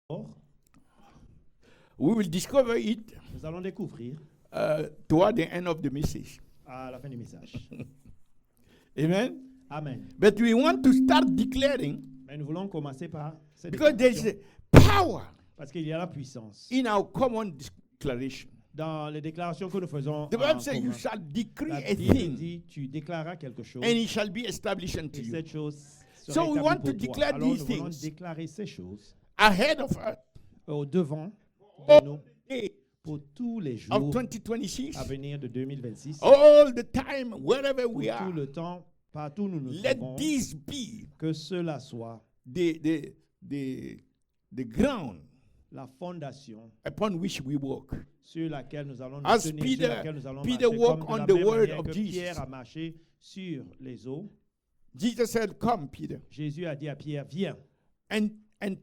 We will discover it Nous allons découvrir toward the end of the message. à la fin du message. Amen. Amen. But we want to start declaring Mais nous voulons commencer par cette because there is déclaration, a power parce qu'il y a la puissance. in our common declaration. Dans les déclarations que nous faisons, The en Bible says commun, you shall decree la a Bible thing dit, tu déclareras quelque chose, and it shall be established unto et you. cette chose sera So we établie want pour to toi. declare Alors these nous voulons things déclarer ces choses Ahead of us au devant de all nous day pour tous les of jours 2026, à venir de 2026. all the time, wherever Pour we tout are. le temps, partout où nous nous Let trouvons, this be que cela soit the ground la fondation upon which we walk. sur laquelle nous allons nous As tenir, Peter- sur laquelle nous allons Peter marcher, walked comme de on la the même word manière of que Jesus. Pierre a marché sur les eaux. Jesus said, "Come, Peter." Jésus a dit à Pierre, viens. And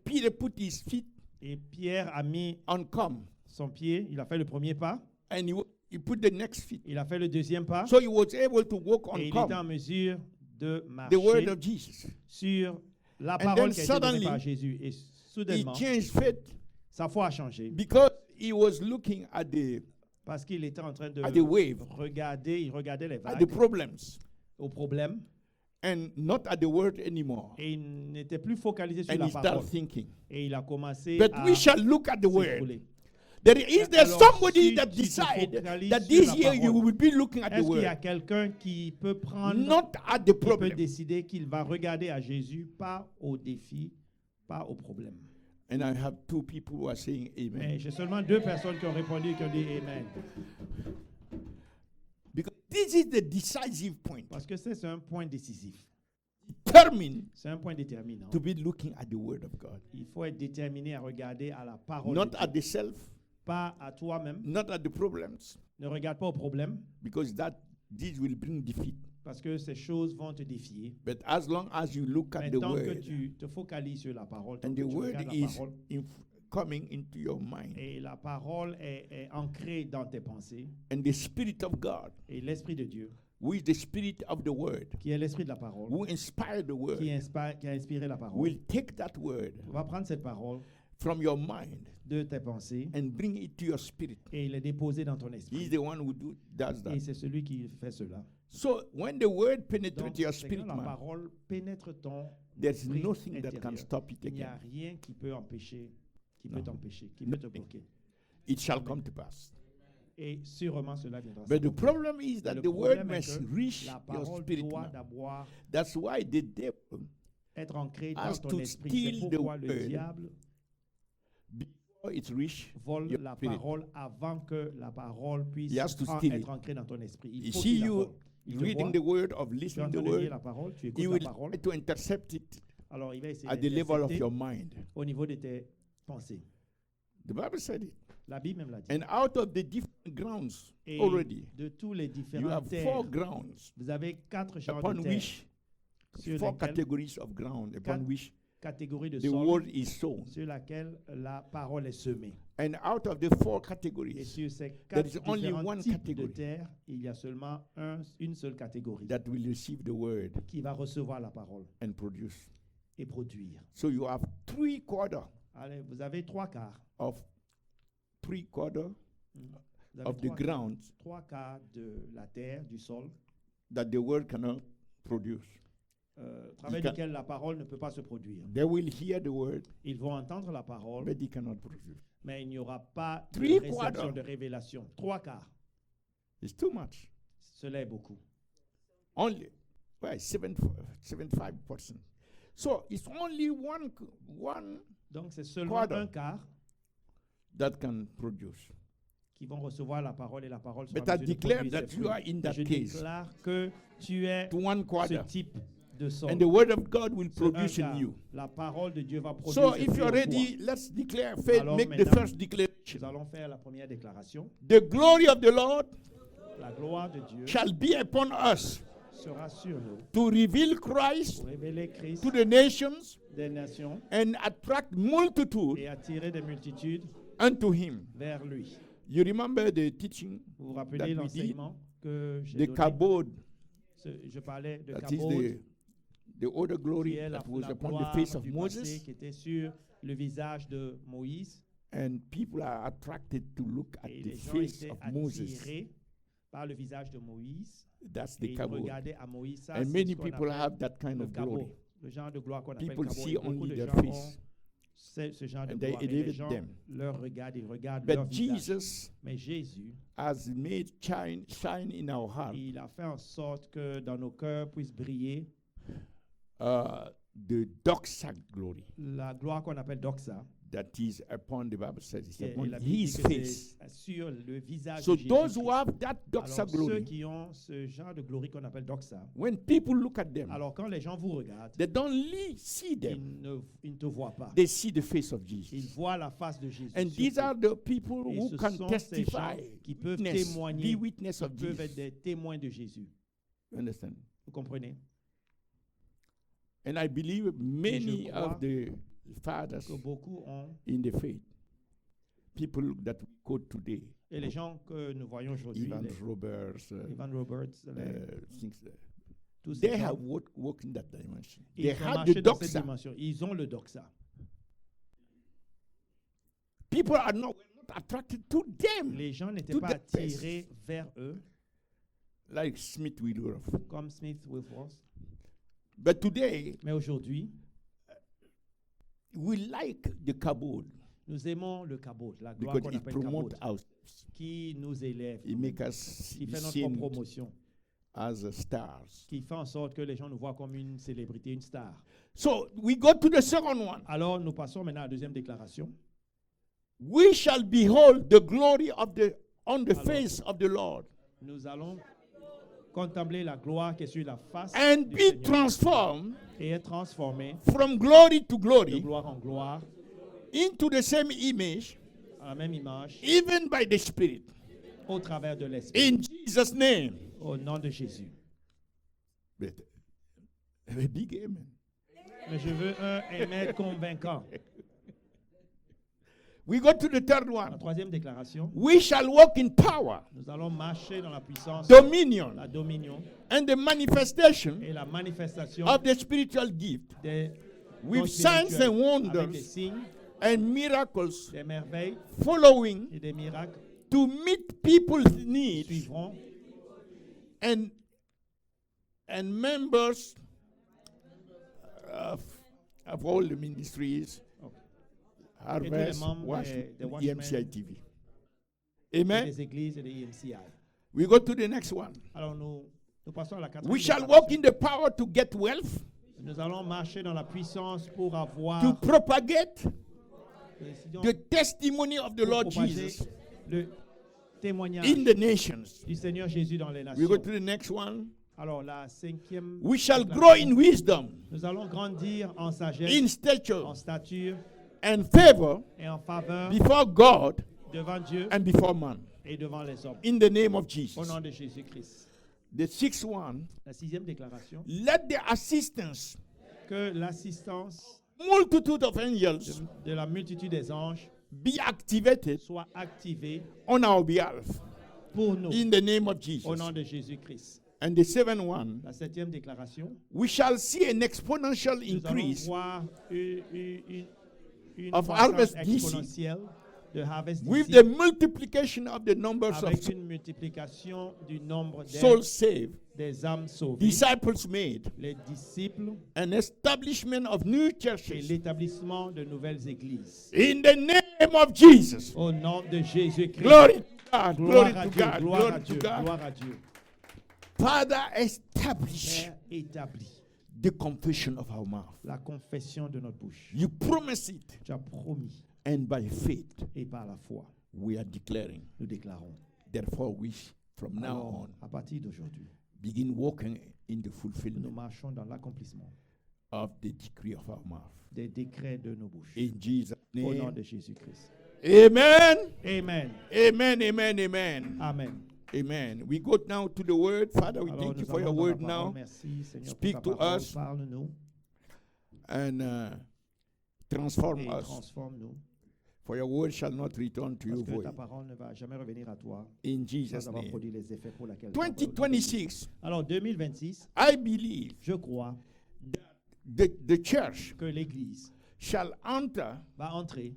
Peter put his feet Et Pierre a mis on come, son pied, il a fait le premier pas, and he put the next feet. il a fait le deuxième pas, So he was able to walk on et il était en come, mesure de the word marcher of Jesus. sur la And parole then qui a été donnée suddenly, par Jésus. Et He soudainement, changed faith sa foi a changé because he was looking at the parce qu'il était en train de wave, regarder, il regardait les at the vagues, problems, aux problèmes, and not at the word anymore. et il n'était plus focalisé sur And la he started parole. thinking. Et il a commencé But à we shall look at the word. s'écrouler. Is there Alors, somebody si that tu te decide focalises that sur this la year you parole, will be looking at the Est-ce qu'il y a word, quelqu'un qui peut prendre, not at the qui peut problem? décider qu'il va regarder à Jésus, pas au défi, pas au problème? And I have two people who are saying Mais amen. j'ai seulement 2 personnes qui ont répondu et qui ont dit Amen. Because this is the decisive point. Parce que c'est un point décisif. Determined C'est un point déterminant. to be looking at the word of God. Il faut être déterminé à regarder à la parole Not de at Dieu, the self, pas à toi-même. not at the problems. Ne regarde pas au problème, Because this will bring defeat. parce que ces choses vont te défier. But as long as you look Mais at the tant que word tu te focalises sur la parole, tant and que the tu word regardes la is parole, coming into your mind et la parole est ancrée dans tes pensées, and the spirit of God, et l'Esprit de Dieu, who is the spirit of the word, qui est l'Esprit de la parole, who inspired the word, qui a inspiré la parole, will take that word va prendre cette parole from your mind de tes pensées and bring it to your spirit. et les déposer dans ton He's esprit. the one who does Et that. c'est celui qui fait cela. So when the word Donc, penetrates your c'est spirit quand la man, parole pénètre ton there's esprit nothing that can intérieur. stop it Il n'y a again. rien qui peut empêcher, qui Non. peut t'empêcher, qui peut te Nothing. bloquer. It shall come to pass. Et sûrement cela viendra. But the s'accomplir. problem is that Le the word problème est must que reach la your parole spirit doit man. d'abord That's why the devil, être ancrée has dans to ton esprit. steal C'est the pourquoi le word diable before it reach vole your la spirit, parole avant que la parole puisse He has to steal être it. ancrée dans ton esprit. Il He faut see qu'il la you vole. Il te reading voit, the word, of tu es en listening to train the de lire word, la parole, tu he écoutes will la parole. try to intercept it Alors il va essayer at the level of d'intercepter your mind. au niveau de tes pensées. The Bible said it. La Bible même l'a dit. And out of the different grounds Et already, de tous les you différents have terres, 4 grounds vous avez 4 genres upon de terres, which, sur 4 lesquelles, categories of ground upon Quatre which catégories de the sol word is sown. sur laquelle la parole est semée. And out of the 4 Et categories, sur ces there 4 is only différents one types category de terres, il y a seulement une seule catégorie that will receive the word qui va recevoir la parole and produce. et produire. So you have 3/4 Allez, vous avez 3/4 of 3/4 Vous avez of the ground 3/4 de la terre, du sol, that the word cannot produce. à travers Il ca- lequel la parole ne peut pas se produire. They will hear the word, Ils vont entendre la parole, but they cannot produce. mais il n'y aura pas de Three réception, quarters. de révélation. 3/4, It's too much. cela est beaucoup. Only 75%. So it's only one Donc c'est seulement Quarter. 1/4 that can produce. qui vont recevoir la parole et la parole sera But I en mesure de declare produire that ses you fruits. are in Et that je case. déclare que tu es To 1/4. ce type de sol. And the word of God will Ce produce in 1/4. you. La parole de Dieu va produire So ses if fruits you're en toi. ready, let's declare faith, Alors make the maintenant, first declaration. Nous allons faire la première déclaration. The glory of the Lord La gloire de Dieu shall be upon us sera sur nous to reveal Christ pour révéler Christ to the nations des nations and attract multitude et attirer des multitudes unto him. vers lui. You remember the teaching, Vous vous rappelez that we l'enseignement que j'ai the donné? kabod, Je parlais de that is Kabod, the other qui glory est la that was upon the gloire face of du passé Moses. qui était sur le visage de Moïse. And people are attracted to look at Et the les gens face étaient of Moses. attirés par le visage de Moïse. That's Et the ils kabod. regardaient à Moïse. Ça, And c'est many ce qu'on people appelle have that kind le of glory. kabod, le genre de gloire qu'on appelle People kabod. see Et beaucoup only de their gens ont face. ce genre de And they gloire. Et les elevate gens them. leur regardent, ils regardent leur But visage. Jesus Mais Jésus, has made shine in our heart il a fait en sorte que dans nos cœurs puisse briller the doxa glory la gloire qu'on appelle doxa. that is upon the Bible says it's Et upon la Bible dit his que face. c'est sur le visage So de those Jésus. who have that doxa Alors, ceux glory, qui ont ce genre de gloire qu'on appelle doxa, when people look at them, alors quand les gens vous regardent, they don't see them. ils ne te voient pas. They see the face of Ils Jesus. voient la face de Jésus. And sur these eux. are the people Et who ce can sont ces testify, gens qui peuvent witness, témoigner, be witness qui of peuvent être Jesus. des témoins de Jésus. You understand? Vous comprenez? And I believe many crois of the fathers Que beaucoup ont, in the faith, people that we quote today, et les gens que nous voyons aujourd'hui, Evan les Roberts, Evan Roberts, things, tous ces they gens, have walked in that dimension. ils They ont had marché the dans cette doxa. dimension. Ils ont le doxa. People are not attracted to them, Les gens n'étaient To pas that place. attirés vers eux, like Smith Wheelworth. comme Smith Wilford. But today, Mais aujourd'hui, we like the kabod nous aimons le kabod, la gloire because qu'on it appelle promotes kabod, us. qui nous élève, It makes us qui be fait notre seen promotion, as stars. qui fait en sorte que les gens nous voient comme une célébrité, une star. So we go to the second one. Alors, nous passons maintenant à la deuxième déclaration. We shall behold the glory of on the Alors, face of the Lord Nous allons contempler la gloire qui est sur la face and du be Seigneur transformed et être transformé from glory to de glory gloire en gloire into the same image, à la même image even by the Spirit. au travers de l'Esprit. In Jesus' name. Au nom de Jésus. But a big amen. Mais je veux un amen convaincant. We go to the third La one. troisième déclaration. We shall walk in power, Nous allons marcher dans la puissance, dominion, la dominion and the manifestation et la manifestation of the spiritual gift des with dons signs spirituels, and avec des wonders signes, and miracles des merveilles following et des miracles to meet people's needs suivront and members of all the ministries, et tous les Harvest, membres Worship, des Watchmen, EMCI TV. et Amen. des églises et des EMCI. We go to the next one. Alors nous passons à la quatrième We shall déclaration. walk in the power to get wealth, Nous allons marcher dans la puissance pour avoir to propagate décision the testimony of the pour Lord propager Jesus le témoignage in the nations. du Seigneur Jésus dans les We nations. go to the next one. Alors la cinquième We shall déclaration, grow in wisdom, nous allons grandir en in sagesse, stature, en stature and favor et en faveur before God devant Dieu and before man. et devant les hommes. In the name of Au Jesus. nom de Jésus-Christ. The sixth one, La sixième déclaration, let the assistance, que l'assistance multitude of angels de la multitude des anges be activated soit activée on our behalf. pour nous. In the name of Au Jesus. nom de Jésus-Christ. And the seventh one, La septième déclaration, we shall see an exponential nous allons increase voir une of croissance Harvest DC exponentielle de Harvest with DC, the multiplication of the numbers avec of une multiplication du nombre souls saved, des âmes sauvées, disciples made, les disciples and establishment of new et churches. l'établissement de nouvelles églises. In the name of Jesus. Au nom de Jésus-Christ. Glory to God. Gloire Glory à to Dieu, God. gloire à Glory to Dieu, God. gloire à Dieu. Father, establish Père, établis the confession of our mouth. la confession de notre bouche. You promise it, Tu as promis, and by faith et par la foi, we are declaring. nous déclarons. Therefore, we from now Alors, on à partir d'aujourd'hui, begin walking in the nous fulfillment marchons dans l'accomplissement of the decree of our mouth. des décrets de nos bouches. In Jesus' Au nom name. de Jésus-Christ. Amen. Amen. Amen. Amen. Amen. Amen. Amen. We go now to the word. Father, we Alors, thank you nous for your allons dans la word parole. now. Merci, Seigneur, Speak pour ta to parole. us. Parle-nous And transform et us. transforme-nous. For your word shall not return to Parce you que void. ta parole ne va jamais revenir à toi In sans Jesus' avoir name. produit les effets pour lesquels tu as produit. 2026, Alors, 2026, I believe je crois that the church que l'Église shall enter va entrer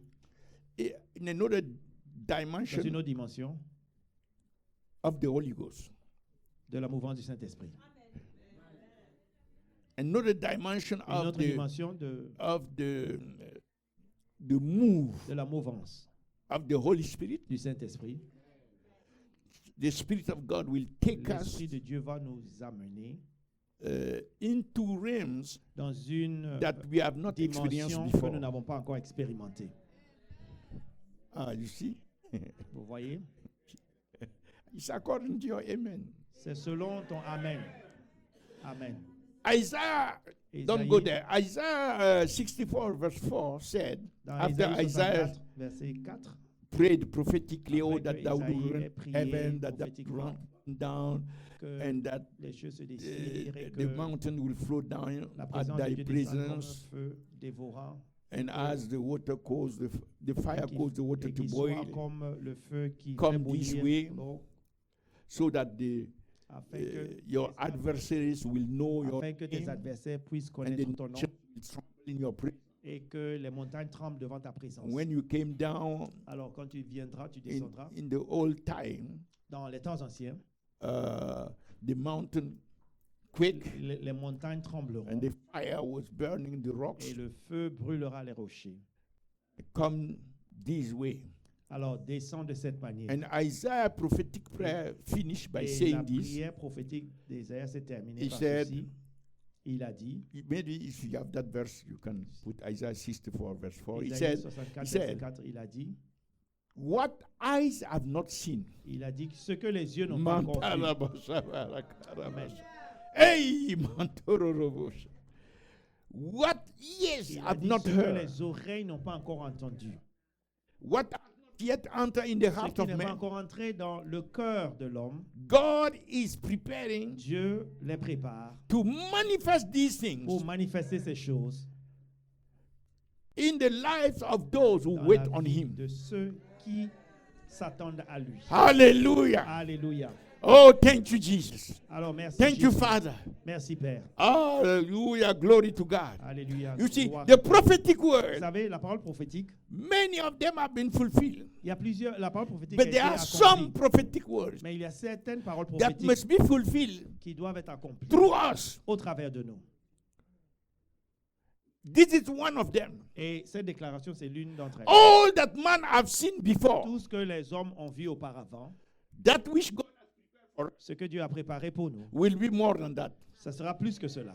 in another dans une dimension autre dimension of the Holy Ghost. de la mouvance du Saint-Esprit. Another dimension Une of autre dimension de the move la mouvance of the Holy Spirit. du Saint-Esprit. The Spirit of God will take us L'Esprit de Dieu va nous amener into realms dans une that we have not experienced dimension que before. nous n'avons pas encore expérimentée. Ah, you see? Vous voyez? It's according to your amen. C'est selon ton Amen. Amen. Isaiah, don't go there. Isaiah 64 verse 4 said, Dans after Isaïe Isaiah 64, verset 4, prayed prophetically, oh, Après that que thou Isaïe would ait run prié heaven, that thou prophétiquement run down, que and that les cieux se déchirent et que the mountain will flow down la at présence de thy Dieu descende comme un presence, feu dévorant. and as the water causes the fire Qu'il- causes the water et to qu'il soit boil, comme le feu qui Come fait this bouillir way, l'eau, so that the afin que your adversaries will know your afin que tes name, adversaires puissent and connaître the ton nom nations will tremble in your presence. et que les montagnes tremblent devant ta présence. When you came down Alors quand tu viendras, tu in, descendras. in the old time, Dans les temps anciens, the mountain quake les montagnes trembleront and the fire was burning the rocks. et le feu brûlera les rochers. Come this way. Alors descends de cette manière. And Isaiah prophetic prayer finished by Et la saying this. prière prophétique d'Ésaïe s'est terminée He par said- ceci. Il a dit, Maybe if you have that verse, you can put Isaiah 64 verse 4. He Ésaïe said, 64, he said- verset 4, il a dit, what eyes have not seen. il a dit que ce que les yeux n'ont pas encore vu. Mantarabashabarakarabash. Hey, Mantororobosh. What ears Il a have dit not ce que heard. les oreilles n'ont pas encore entendu. What has not yet entered in the Ce heart qui of n'est pas man. encore entré dans le cœur de l'homme, God is preparing Dieu les prépare to manifest these things pour manifester ces choses in the lives of those who dans wait la on vie him. de ceux qui s'attendent à lui. Hallelujah. Alléluia. Oh, thank you, Jesus. Alors merci. Thank you, Jésus. Father. Merci Père. Hallelujah. Glory to God. Alléluia. You see, Gloire the à Dieu. prophetic Vous word, savez, la parole prophétique, many of them have been fulfilled. il y a plusieurs, la parole prophétique But a été there are accomplie. some prophetic words Mais il y a certaines paroles that prophétiques must be fulfilled qui doivent être accomplies through us. au travers de nous. This is one of them. Et cette déclaration, c'est l'une d'entre elles. All that man have seen before, Tout ce que les hommes ont vu auparavant, that which God ce que Dieu a préparé pour nous, will be more than that. ça sera plus que cela.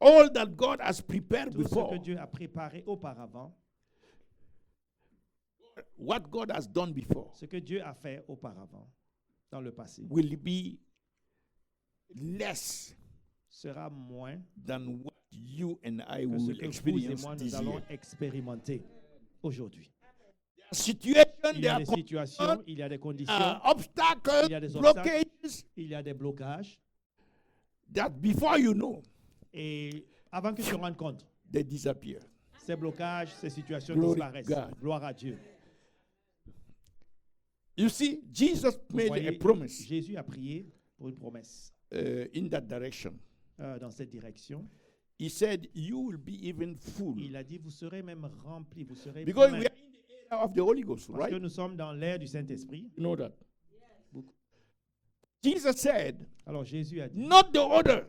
All that God has prepared Tout ce before, que Dieu a préparé auparavant, what God has done before, ce que Dieu a fait auparavant, dans le passé, will be less sera moins than what you and I que ce will que vous et experience moi, this nous allons year. expérimenter aujourd'hui. Situation, Il y there a are des situations, il y a des conditions, obstacles, il y a des blockages il y a des blocages. that before you know, Et avant que tu te rendes compte, they disappear. ces blocages, ces situations Glory disparaissent. to God. Gloire à Dieu. You see, Jesus Vous made voyez, a promise Jésus a prié pour une promesse in that direction. dans cette direction. He said, you will be even full. Il a dit, vous serez même remplis, vous serez Because pleins. we are in the era of the Holy Ghost, Parce que right? nous sommes dans l'ère du Saint-Esprit. You know that. Beaucoup. Jesus said, Alors Jésus a dit, not the order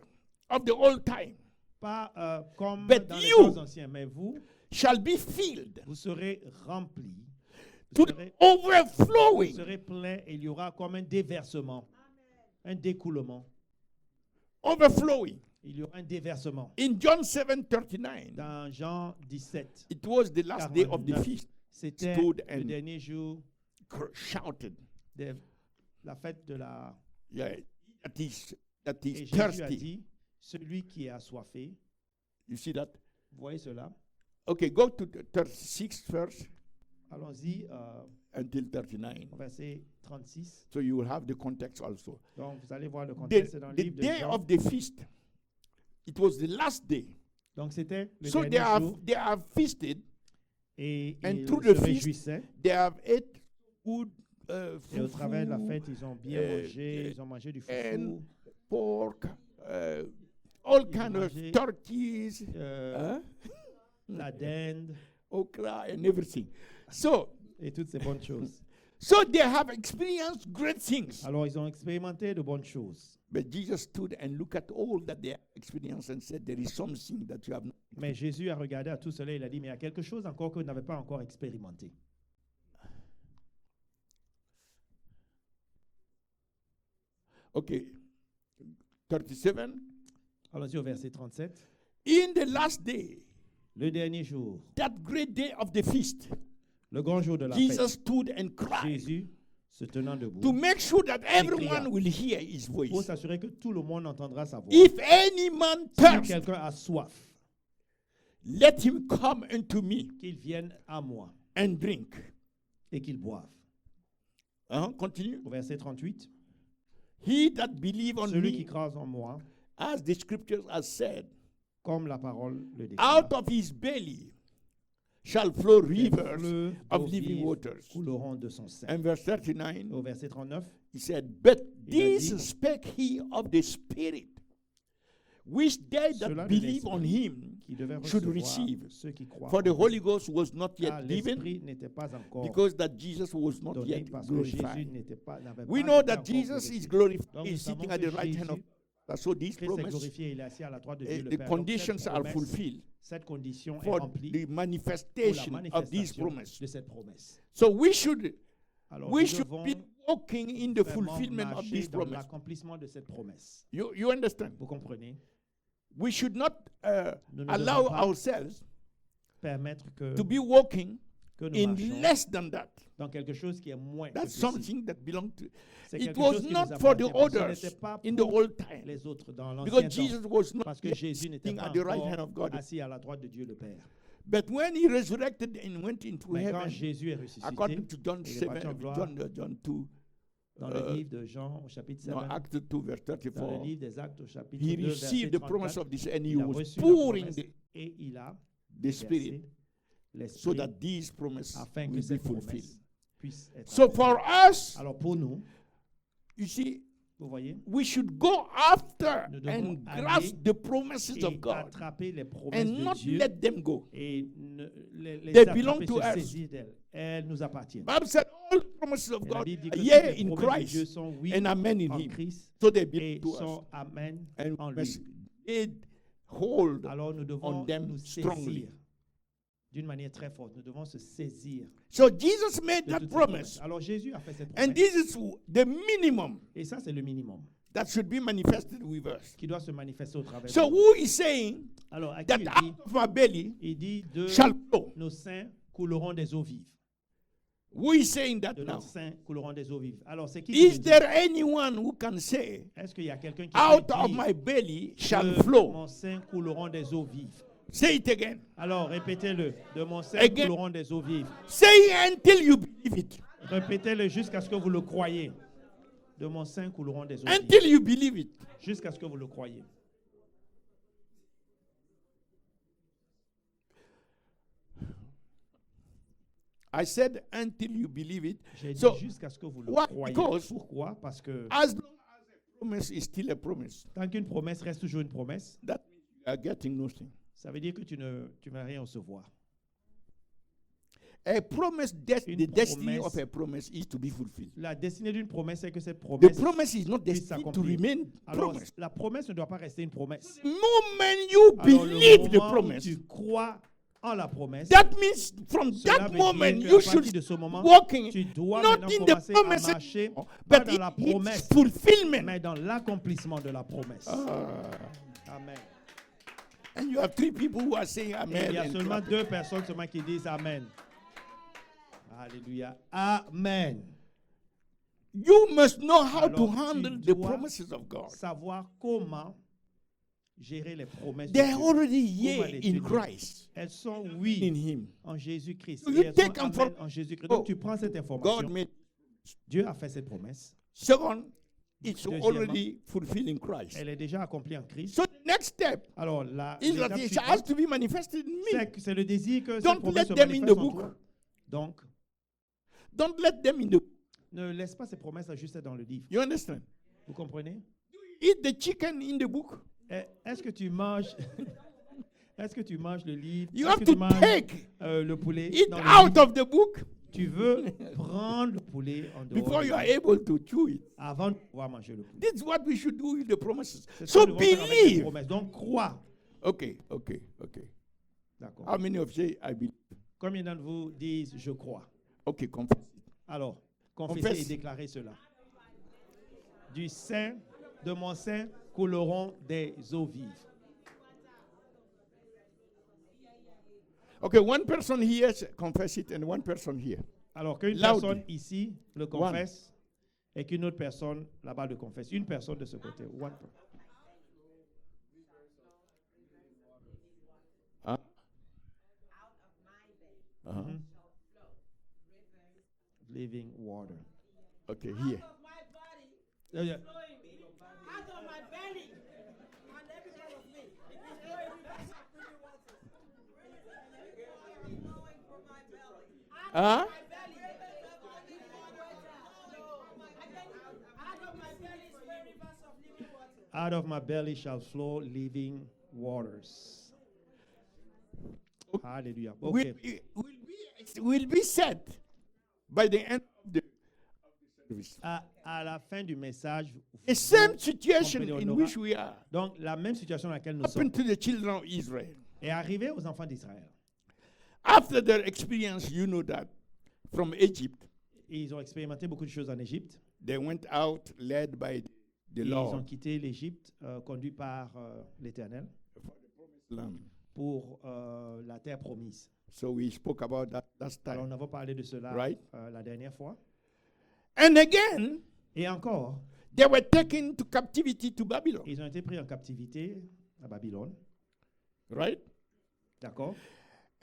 of the old time pas comme But dans les you- temps anciens, mais vous, shall be filled vous serez remplis, to vous the serez, vous overflowing. serez pleins et il y aura comme un déversement, un découlement. Overflowing. Il y aura un déversement. In John 7:39, Dans Jean 17, it was the last day of the 49. feast. c'était Stood le and dernier jour shouted, de la fête de la... yeah, that is Et Jésus a thirsty. dit, celui qui est assoiffé, You see that? vous voyez cela? Okay, go to the 36 first Allons-y until 39. au verset 36. So you will have the context also. Donc vous allez voir le The, contexte dans le the livre de day Jean. of the feast, it was the last day. Donc c'était le So they dernier jour have feasted, et and ils through se the feast, réjouissaient. they have ate good Et au travers de la fufu, fête, ils ont bien mangé, ils ont mangé du foufou, pork, all Ils kind ont of mangé, turkeys, euh, la dinde okra, and everything. So, et toutes ces bonnes choses. so they have experienced great things. Alors, ils ont expérimenté de bonnes choses. But Jesus stood and looked at all that they experienced and said, there is something that you have not. Mais Jésus a regardé à tout cela et il a dit, mais il y a quelque chose encore que vous n'avez pas encore expérimenté. Okay. 37. Allons-y au verset 37. In the last day, Le dernier jour, that great day of the feast, le grand jour de la Jesus fête, stood and cried Jésus se tenant to debout make sure that cria. everyone will hear his pour voice. s'assurer que tout le monde entendra sa voix. If any man Si thirst, quelqu'un a soif, let him come unto me qu'il vienne à moi and drink. et qu'il boive. Continue. Au verset 38, He that believe on celui qui me, croit en moi, as the scriptures have said, comme la parole le déclare, out of his belly shall flow des rivers fleuves of d'eau living vive waters. couleront de son sein. And verse 39, Au verset 39, he said, But Il a this dit, spake he of the Spirit, which they Cela that de believe on l'Esprit him, qui devait should recevoir receive. ceux qui croient. for the en Holy lui. Ghost was not Car yet given, l'Esprit n'était pas encore because that Jesus was not donné yet parce que Jésus glorified. n'avait We pas know été that encore Jesus is glorifié. glorified, Donc, is nous savons sitting at que the right hand of Jésus, God. So this Christ est promise, glorifié, il est assis à la droite de Dieu le the Père. Donc, conditions cette are promesse, fulfilled cette condition est for remplie the pour la manifestation of this manifestation promise. de cette promesse. So we should Alors, we nous should devons be walking in the vraiment fulfillment of marcher this dans promise. l'accomplissement de cette promesse. You understand? Vous comprenez? We should not Nous ne allow devons pas ourselves permettre que to be walking nous in marchions less than that. dans quelque chose qui est moins que That's ceci. something that belongs to. C'est It quelque was chose qui not nous for the appartient, parce que ce others n'était pas in the pour old time, les autres dans l'ancien because temps, Jesus was not parce que yet Jésus n'était sitting pas at the right hand encore of God. assis à la droite de Dieu le Père. But when he resurrected and went into Mais quand heaven, Jésus est ressuscité, according to John il est parti en 7, gloire John 2, dans le livre de Jean au chapitre 7, no, Acts 2, verse dans le 34, livre des Actes au chapitre he 2, verset received the promise 34, of this, and he il a was reçu la pouring promesse the et il a Spirit versé so l'Esprit that these promises afin que will be cette fulfilled. promesse puisse être So accomplie. for us, Alors pour nous, you see, vous voyez, we should go after nous devons and aller grasp the promises et of God attraper les promesses and de not Dieu let them go. et les They attraper, belong to se us. saisir d'elles. Elles nous appartiennent. Bible said all the promises of Et la God Bible dit are que yea toutes les in promesses de Dieu Christ sont oui and amen in en Him. Christ So they belong et to us. sont amen And en we must lui. hold Alors nous devons on them nous strongly. saisir d'une manière très forte. Nous devons se saisir So Jesus made de that toutes ces promise. promesses. Alors Jésus a fait cette And promesse. this is the minimum Et ça, c'est le minimum that should be manifested with us. qui doit se manifester au travers So de nous. who is saying Alors, à qui that il dit? out of my belly Il dit de shall flow? nos seins couleront des eaux vives. Who is saying that De now? nos seins couleront des eaux vives. Alors, c'est qui qui Is le dit? there anyone who can say, Est-ce qu'il y a quelqu'un qui out peut of dire my belly shall de flow? mon sein couleront des eaux vives? Say it again. Alors, répétez-le. De mon sein Again. couleront des eaux vives. Say it until you believe it. Répétez-le jusqu'à ce que vous le croyez. De mon sein couleront des eaux vives. Until you believe it. Jusqu'à ce que vous le croyez. I said until you believe it. J'ai dit So, jusqu'à ce que vous le why? croyez. Because Pourquoi? Parce que as long as a promise is still a promise, tant qu'une promesse reste toujours une promesse, that means you are getting nothing. ça veut dire que tu ne vas rien recevoir. A promise, Une the destiny promesse. of a promise is to be fulfilled. La destinée d'une promesse, c'est que cette The promesse promise is not puisse destined to s'accomplir. remain Alors, promise. la promesse ne doit pas rester une promesse. The moment you Alors, believe le the moment où promise, tu crois en la promesse, that means from cela that veut moment dire you qu'à partir should de ce moment, walking tu dois not maintenant in the commencer à promise, marcher, pas but dans la in its promesse, fulfillment. mais dans l'accomplissement de la promesse. Ah. Amen. And you have three people who are saying Et amen. il y a and seulement clapping. 2 personnes seulement qui disent Amen. Alléluia. Amen. You must know how to Alors, tu handle the dois promises of God. Savoir comment gérer les promesses de They are Dieu. already Comment yea les in tenir. Elles Elles sont in oui Him. en Jésus-Christ. You Et elles take sont them from- amen en Jésus-Christ. Oh, Donc tu prends cette God information. made. Dieu a fait cette promesse. Second, it's Deuxièmement, already fulfilled in Christ. Elle est déjà accomplie en Christ. So the next step Alors la is l'étape that it suivante, has to be manifested in me. c'est le désir que cette Don't promesse let se them in manifeste the en book. toi. Donc, Don't let them in the. ne laisse pas ces promesses juste être dans le livre. You understand? Vous comprenez? Eat the chicken in the book. Est-ce Est-ce que tu manges Est-ce que tu manges le livre? You Est-ce have que to tu manges take le poulet it dans le out livre? of the book Tu veux prendre le poulet en dehors before du you are livre able to chew it. avant de pouvoir manger le poulet. This is what we should do with the promises. C'est ce So que nous devons faire avec les believe. promesses. Donc, crois. Okay. D'accord. How many of you say I believe? Combien d'entre vous disent « je crois » Okay, confess it. Alors, confessez Confesse. et déclarez cela. Du sein de mon sein couleront des eaux vives. Okay, one person here confess it and one person here. Alors qu'une Loudly. personne ici le confesse et qu'une autre personne là-bas le confesse. Une personne de ce côté. One. Huh? Uh-huh. Mhm. Living water. Okay, here. Out of my body Yeah, yeah. flowing out of my belly and every part of me. It is flowing rivers of living water. Flowing from my belly. Huh? My belly. Out of my belly is flowing rivers of living water. Out of my belly shall flow living waters. Hallelujah. Okay. Will be said by the end of the service. À la fin du message, The same vous situation comprenez, in on which aura- we are donc la même situation dans laquelle nous sommes happened to the children of Israel. est arrivée aux enfants d'Israël. After their experience, you know that from Egypt, Ils ont expérimenté beaucoup de choses en Égypte. they went out led by the Ils ont Lord quitté l'Égypte, conduits par l'Éternel, land. pour la terre promise. So we spoke about that last Alors, time. on avait parlé de cela Right. la dernière fois. And again, Et encore, they were taken to captivity to Babylon. ils ont été pris en captivité à Babylone. Right? D'accord?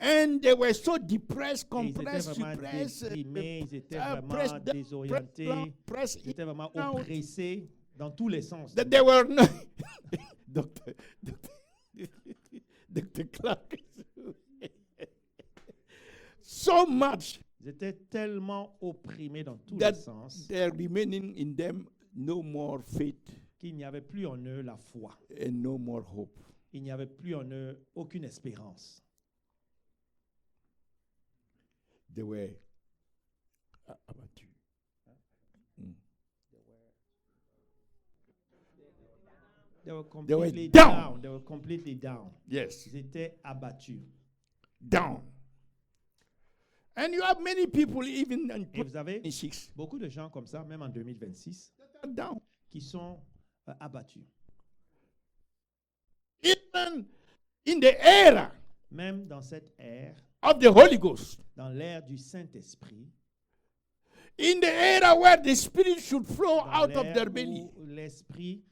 And they were so depressed, Et ils étaient compressed, vraiment suppressed, déprimés, ils étaient pressed vraiment down, désorientés, pressed ils étaient vraiment out. oppressés dans tous les sens. That they were not. Dr. Clark. So much Ils étaient tellement opprimés dans tous that les sens there remaining in them no more faith qu'il n'y avait plus en eux la foi. and no more hope. Il n'y avait plus en eux aucune espérance. They were abattus. Mm. They were were completely down. down. They were completely down. Yes, Ils étaient abattus. down. And you have many people even in Et vous avez 26 beaucoup de gens comme ça, même en 2026, that are down. qui sont abattus. Even in the era Même dans cette ère, of the Holy Ghost, dans l'ère du Saint-Esprit, in the era where the Spirit should flow dans out of l'ère their belly. où l'Esprit,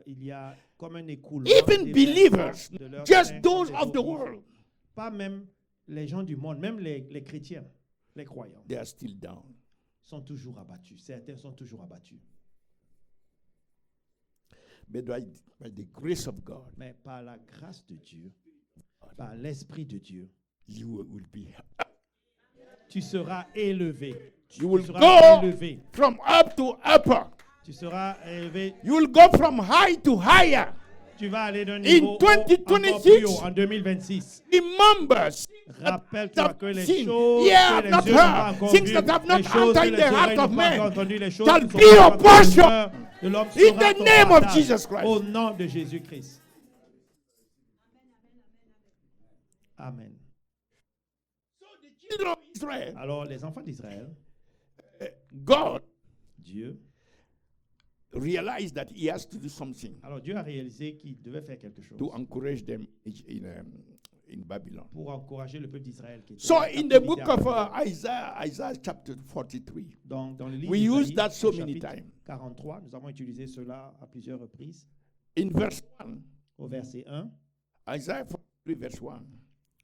il y a comme un écoulement. Even des believers, de leur just sein those comme des of the eaux vives. world, Pas même les gens du monde, même les chrétiens, les croyants, they are still down. sont toujours abattus. Certains sont toujours abattus. But by the grace of God, Mais par la grâce de Dieu, par l'Esprit de Dieu, you will be. tu seras élevé. Tu You will seras go élevé. from up to upper. Tu seras élevé. You will go from high to higher. Tu vas aller d'un In niveau haut, encore 2026, plus haut en 2026. Remember, Rappelle-toi que les seen, choses ear que have les not yeux n'ont pas heard, encore things vues, that have not les choses que entered in les the heart oreilles of n'ont pas man, encore entendues, les choses shall qui sont be pas your entrées dans le portion. cœur de l'homme In sera the ton name of partage. Jesus Christ. Au nom de Jésus-Christ. Amen. So the children of Israel, Alors, les enfants d'Israël, God Dieu, realized that He has to do something alors Dieu a réalisé qu'il devait faire quelque chose to encourage them in Babylon. pour encourager le peuple d'Israël qui était So en in the captivité book à of Babylone. Isaiah chapter 43, Donc, dans le livre we d'Isaïe, use that so au many chapitre times. 43, nous avons utilisé cela à plusieurs reprises. In verse 1, Au verset 1, Isaiah 43 verse 1,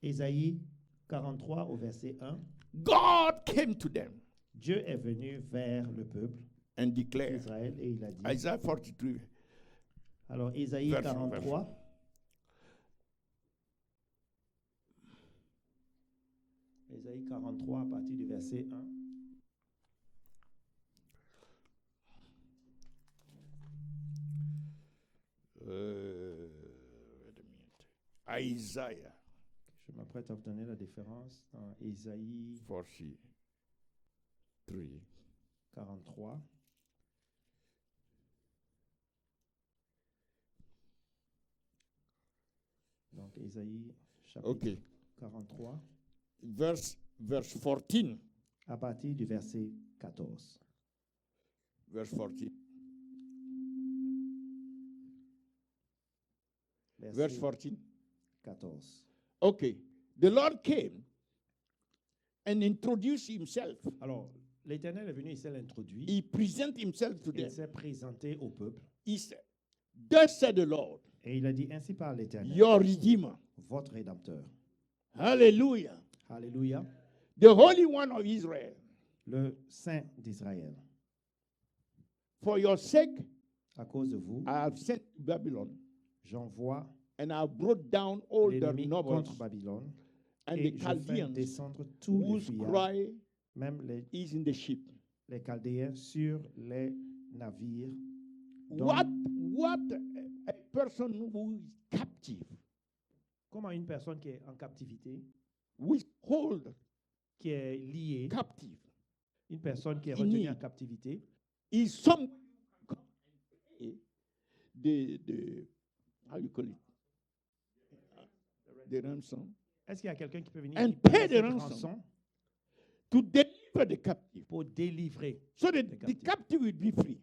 Ésaïe 43 au verset 1, God came to them Dieu est venu vers le peuple and declared, d'Israël et il a dit. Isaiah 43, Alors, Ésaïe Verset, 43, Ésaïe 43 à partir du verset 1. Isaiah Je m'apprête à vous donner la différence dans Ésaïe 43. 43. Donc Ésaïe chapitre Okay. 43, Verse 14. à partir du verset 14. Verse 14. Verse 14. 14. Okay. The Lord came and introduced himself. Alors, l'Éternel est venu, il s'est introduit, He presented himself to il them. s'est présenté au peuple, He said, thus said the Lord, et il a dit ainsi par l'Éternel, your Redeemer. votre Rédempteur. Hallelujah. Alléluia. The Holy One of Israel. Le Saint d'Israël. For your sake, À cause de vous, I have sent to Babylon, j'envoie and I have brought down all the l'ennemi nobles contre Babylone, and et the je fais Chaldeans descendre tous les whose fuyards, cry même is in the ship. les Chaldéens sur les navires. Donc, What a person who is captive, comment une personne qui est en captivité, who is hold qui est liée, captive, une personne qui est In retenue need. en captivité, is some the how you call it, the ransom, est-ce qu'il y a quelqu'un qui peut venir And et payer pay the cette ransom. rançon to deliver the captive, pour délivrer so that The the captive. captive will be free.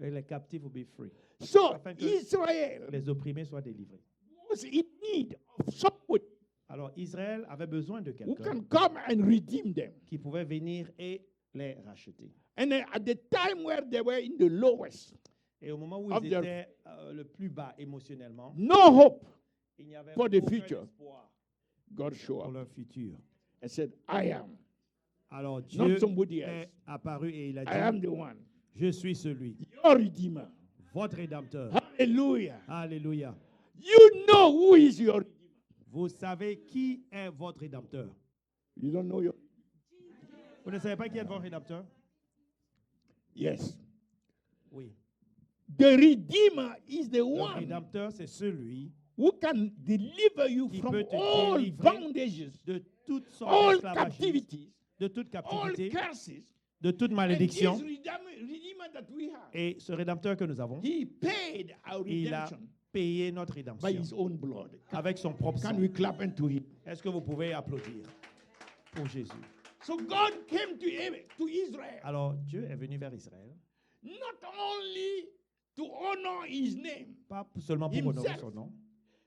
et les captifs will be free. So Afin que Israel les opprimés soient délivrés. was in need of someone Alors Israël avait besoin de who quelqu'un can come and redeem them. qui pouvait venir et les racheter. And at the time where they were in the lowest, Et au moment où Of ils their- étaient le plus bas émotionnellement, no hope, il n'y avait for the aucun future. espoir God showed pour up leur futur. and said, I am, Alors not Dieu somebody else. est apparu et il a I am dit, the one, je suis celui, your Redeemer. votre Rédempteur. Hallelujah. Alléluia. You know who is your Redeemer. Vous savez qui est votre Rédempteur? You don't know your. Vous ne savez pas qui est votre Rédempteur? Yes. Oui. The Redeemer is the Le one Rédempteur, c'est celui who can deliver you Qui from peut te all délivrer bondages, de toute sorte all d'esclavagisme, captivities, de toute all captivité, curses. de toute And malédiction. this Redeemer that we have, Et ce Rédempteur que nous avons, he paid our il a redemption payé notre by rédemption his own blood. avec son propre Can sang. we clap unto him? Est-ce que vous pouvez applaudir pour Jésus? So God came to Israel Alors Dieu est venu vers Israël, not only to honor his name pas seulement pour honorer Himself. son nom,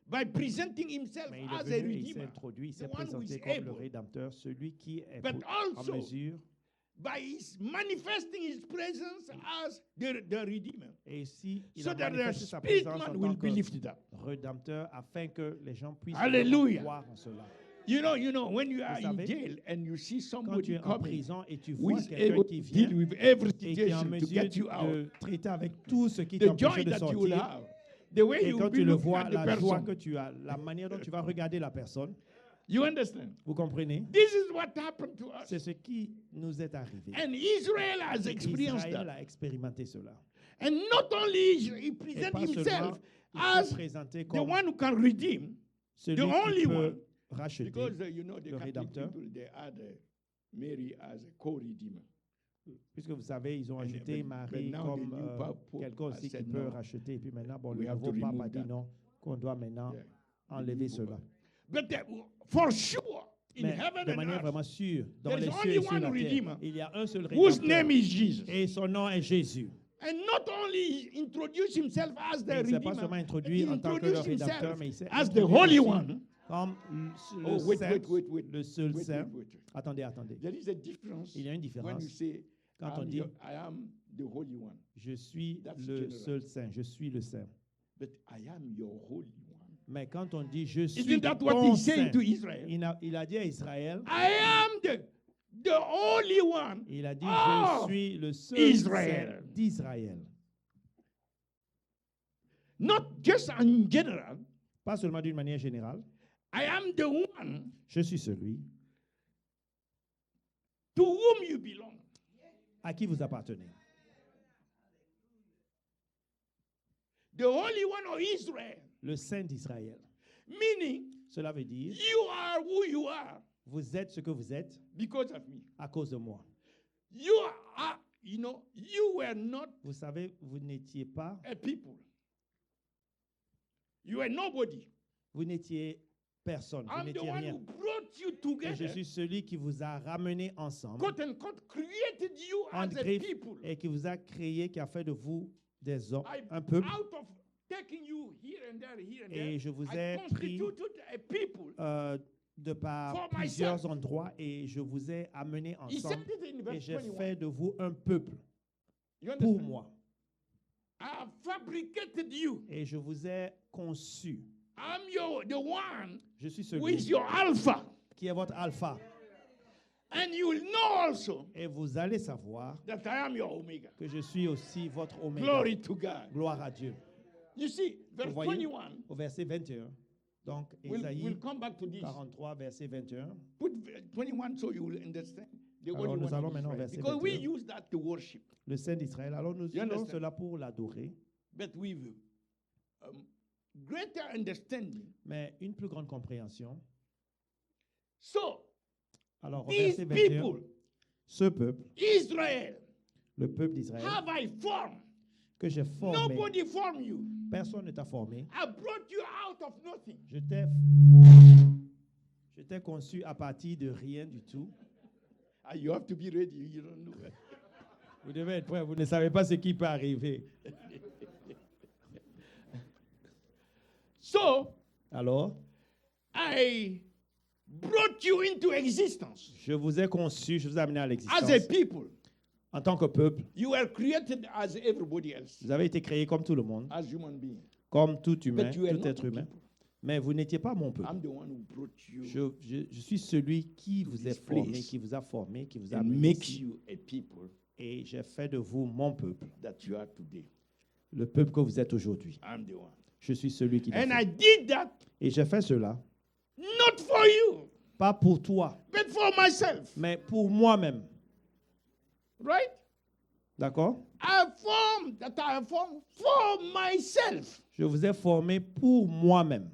by presenting himself mais il as est a venu et il s'est redeemer, introduit, il s'est the one who présenté is comme le able. Rédempteur, celui qui est But en also mesure, by his manifesting his presence as the Redeemer, et ici il so a that the manifesté sa spirit présence man en will tant be que lifted up. Rédempteur afin que les gens puissent Alléluia. vraiment croire en cela. You know, when you are in savez, jail and you see Quand tu somebody es en coming prison et tu who vois is quelqu'un able qui to deal vient with every et qui est en situation to mesure get you out, de traiter avec tout ce qui the t'empêche joy de that you will sortir, have, the way et you quand will be tu le looking vois, at the la joie person. que tu as, la manière dont tu vas regarder la personne, You understand? vous comprenez? This is what happened to us. C'est ce qui nous est arrivé. And Israel has experienced Israël that. a expérimenté cela. And not only he Et present pas himself seulement il as s'est présenté the comme one who can redeem, celui the only qui one, peut racheter, because you know the le Catholic Rédempteur. people they had Mary as a co-redeemer. puisque vous savez, ils ont And- ajouté but Marie now comme the new Pope quelqu'un has aussi qui said peut no. racheter. Et puis maintenant, bon, We le have to nouveau pape a remove dit that. non, qu'on doit maintenant Yeah. enlever cela. But for sure, in Mais heaven de and manière earth, vraiment sûre, dans there is les only cieux et sur one la Redeemer, terre, il y a un seul whose Rédempteur. name is Jesus. Et son nom est Jésus. And not only he introduced himself as the Et il ne s'est pas Redeemer, seulement he introduit en tant que le introduced Rédempteur, himself mais il s'est as the introduit Holy aussi One. comme le Oh, wait, saint, wait. le seul Wait, saint. wait. Attendez, attendez. There is a difference Il y a une when différence you say, quand on dit I am the Holy One, je suis That's le general. seul saint, je suis le saint. but I am your Holy One. Mais quand on dit je suis Isn't that what ton he's saying saint, to Israel? il a dit à Israël, I am the Holy One. il a dit Oh, je suis le seul Israël. saint d'Israël. Not just in general. Pas seulement d'une manière générale, I am the one je suis celui to whom you belong. à qui vous appartenez. The Holy One of Israel. Le saint d'Israël. Meaning, Cela veut dire, You are who you are vous êtes ce que vous êtes because of me. à cause de moi. You are, you were not Vous savez, vous n'étiez pas, a people. You were nobody. vous n'étiez personne, vous I'm the n'étiez one rien. who brought you Et together, je suis celui qui vous a ramené ensemble, quote unquote, created you en as a griffe, people. et qui vous a créé, qui a fait de vous des hommes, I, un peuple. out of taking you here and there, Et je vous I ai pris constituted a people. de par For plusieurs myself. endroits et je vous ai amené He said ensemble it in et verse j'ai 21. fait de vous un peuple You pour understand? moi. I have fabricated you. Et je vous ai conçu. I'm the one Je suis who is celui your alpha. qui est votre alpha. And you will know also Et vous allez savoir that I am your omega. que je suis aussi votre oméga. Glory to God. Gloire à Dieu. You see, verse Vous voyez, 21. au verset 21. Donc, We'll Ésaïe come back to this. 43, verset 21. Put 21 so you will understand the Alors, Holy nous One allons of maintenant au Israel. verset Because we 21. use that to worship. Le Saint d'Israël. Alors, nous You utilisons understand? cela pour l'adorer. But with greater understanding. Mais une plus grande compréhension. So, Alors, au these verset 21, people, ce peuple, Israel, le peuple d'Israël, have I formed? que j'ai formé, Nobody formed you. personne ne t'a formé. I brought you out of nothing. Je t'ai conçu à partir de rien du tout. And you have to be ready. You don't know. Vous devez être prêt, vous ne savez pas ce qui peut arriver. So, Alors, I brought you into existence je vous ai conçu, je vous ai amené à as a l'existence. people. En tant que peuple, You were created as everybody else, vous avez été créés comme tout le monde, as human beings. comme tout humain, But you are tout not être the humain. people. Mais vous n'étiez pas mon peuple. I'm the one who brought you Je suis celui qui To vous this a formé, place qui vous a formé, qui vous a and amené make ici. you a people Et j'ai fait de vous mon peuple, that you are today. le peuple que vous êtes aujourd'hui. I'm the one. Je suis celui qui l'a And fait. I did that Et j'ai fait cela, not for you, pas pour toi, but for myself. mais pour moi-même. Right? D'accord? I have formed for myself. Je vous ai formé pour moi-même.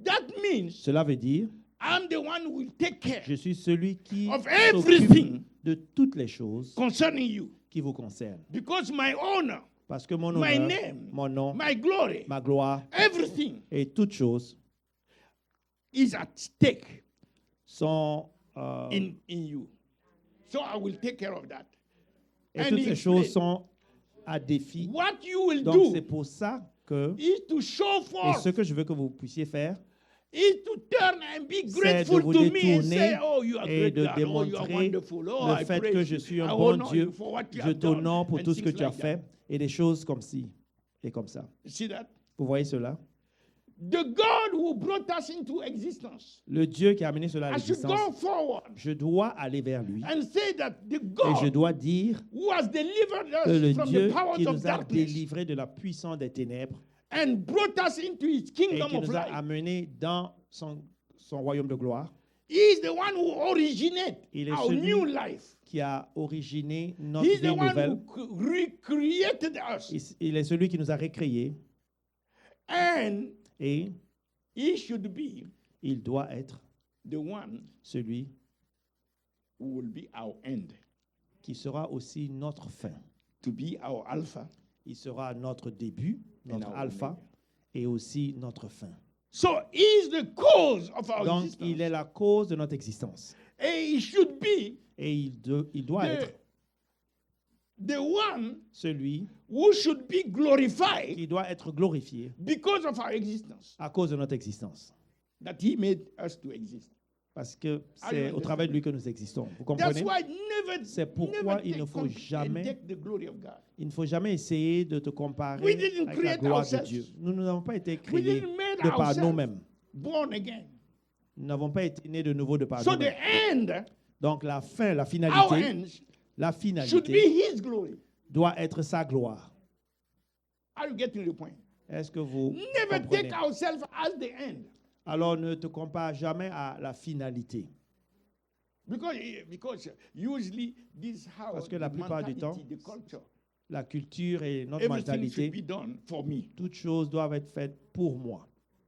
That means Cela veut dire, I'm the one who will take care je suis celui qui of s'occupe everything de toutes les choses concerning you. qui vous concernent. Because my honor, Parce que mon my honneur, name, mon nom, my glory, ma gloire everything et toutes choses is at stake sont in you. So I will take care of that. et And toutes he ces choses explained, sont à défi. what you will Donc c'est do pour ça que is to show et forth, ce que je veux que vous puissiez faire, is to turn and be c'est de grateful vous to me and say, détourner oh, you are et great de God. Oh, you are démontrer wonderful. Oh, le I fait que praise je you. suis un I bon honor Dieu. you for what you Je have done t'honore pour and tout ce que things tu as like that. fait et des choses comme ci et comme ça. You see that? Vous voyez cela? The God who brought us into existence, Le Dieu qui a amené cela à I should l'existence, go forward je dois aller vers lui and say that the et je God dois dire who has delivered que le us from Dieu the powers qui of nous a darkness délivrés de la puissance des ténèbres and brought us into his et kingdom qui of nous a light amenés dans son royaume de gloire, is the one who originated Il est our celui new life. qui a originé notre He's the vie one nouvelle. who recreated us. Il est celui qui nous a récréés And et he should be il doit être the one celui who will be our end, qui sera aussi notre fin. to be our alpha. Il sera notre début, notre our alpha, omega. et aussi notre fin. So he is the cause of our Donc, existence. il est la cause de notre existence. And he should be Et il doit être the one celui who should be glorified qui doit être glorifié because of our existence, à cause de notre existence. that he made us to exist. Parce que Are c'est you au travers de lui que nous existons. Vous That's comprenez? why never, C'est pourquoi never il ne take faut jamais- take the glory of God. Il ne faut jamais essayer de te comparer We didn't avec la create gloire de ourselves. Dieu. Nous n'avons pas été We créés didn't make de par ourselves nous-mêmes. born again. Nous n'avons pas été nés de nouveau de par So the nous-mêmes. end, Donc la fin, la our finalité, end, la should finalité be his glory. doit être sa gloire. Are you getting the point? Est-ce que vous Never comprenez? take ourselves as the end. Alors ne te compare jamais à la finalité. Because usually this is how Parce que la the plupart du temps, mentality, the culture, La culture et notre everything should mentalité, be done for me, toutes choses doivent être faites pour moi.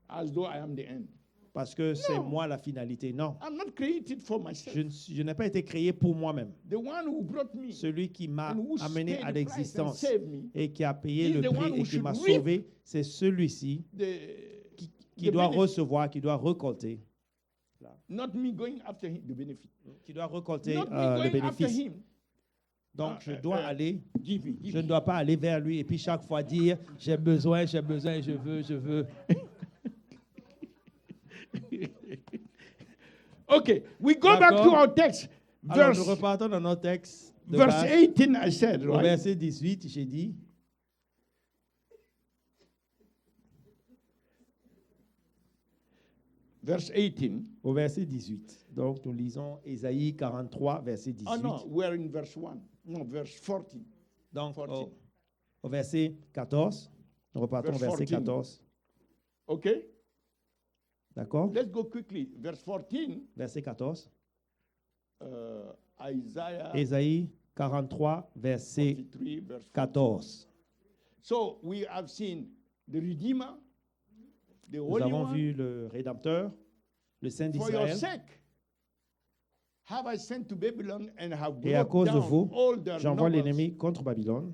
as though I am the end. parce que c'est No. moi la finalité. Non, I'm not created for myself. je n'ai pas été créé pour moi-même. The one who brought me Celui qui m'a and who amené paid à the price and l'existence saved me, et qui a payé He's le the one prix who et qui should m'a reap sauvé, c'est celui-ci the qui the doit benefit. recevoir, qui doit récolter, Not me going after him, the benefit. qui doit récolter Not me le going after bénéfice. him. Donc, je dois aller, Give me, give je ne me. dois pas aller vers lui et puis chaque fois dire j'ai besoin, je veux. Okay, we go back to D'accord. our text. Alors, Verse, nous repartons dans notre texte. De verse base. 18, I said, Au right? verset 18, j'ai dit. Verse 18. Au verset 18. Donc, nous lisons Ésaïe 43, verset 18. Oh no, we're in verse 1. No, verse 14. Donc, 14. au verset 14. Nous repartons au Verse verset 14. 14. Okay? D'accord? Let's go quickly. Verse 14. Verset 14. Isaiah Ésaïe 43, verset 43, verse 14. So we have seen the Redeemer, the Nous Holy avons One. vu le Rédempteur, le Saint For your d'Israël. sake, have I sent to Babylon and have Et à brought cause de down vous, all their j'envoie nobles. l'ennemi contre Babylone.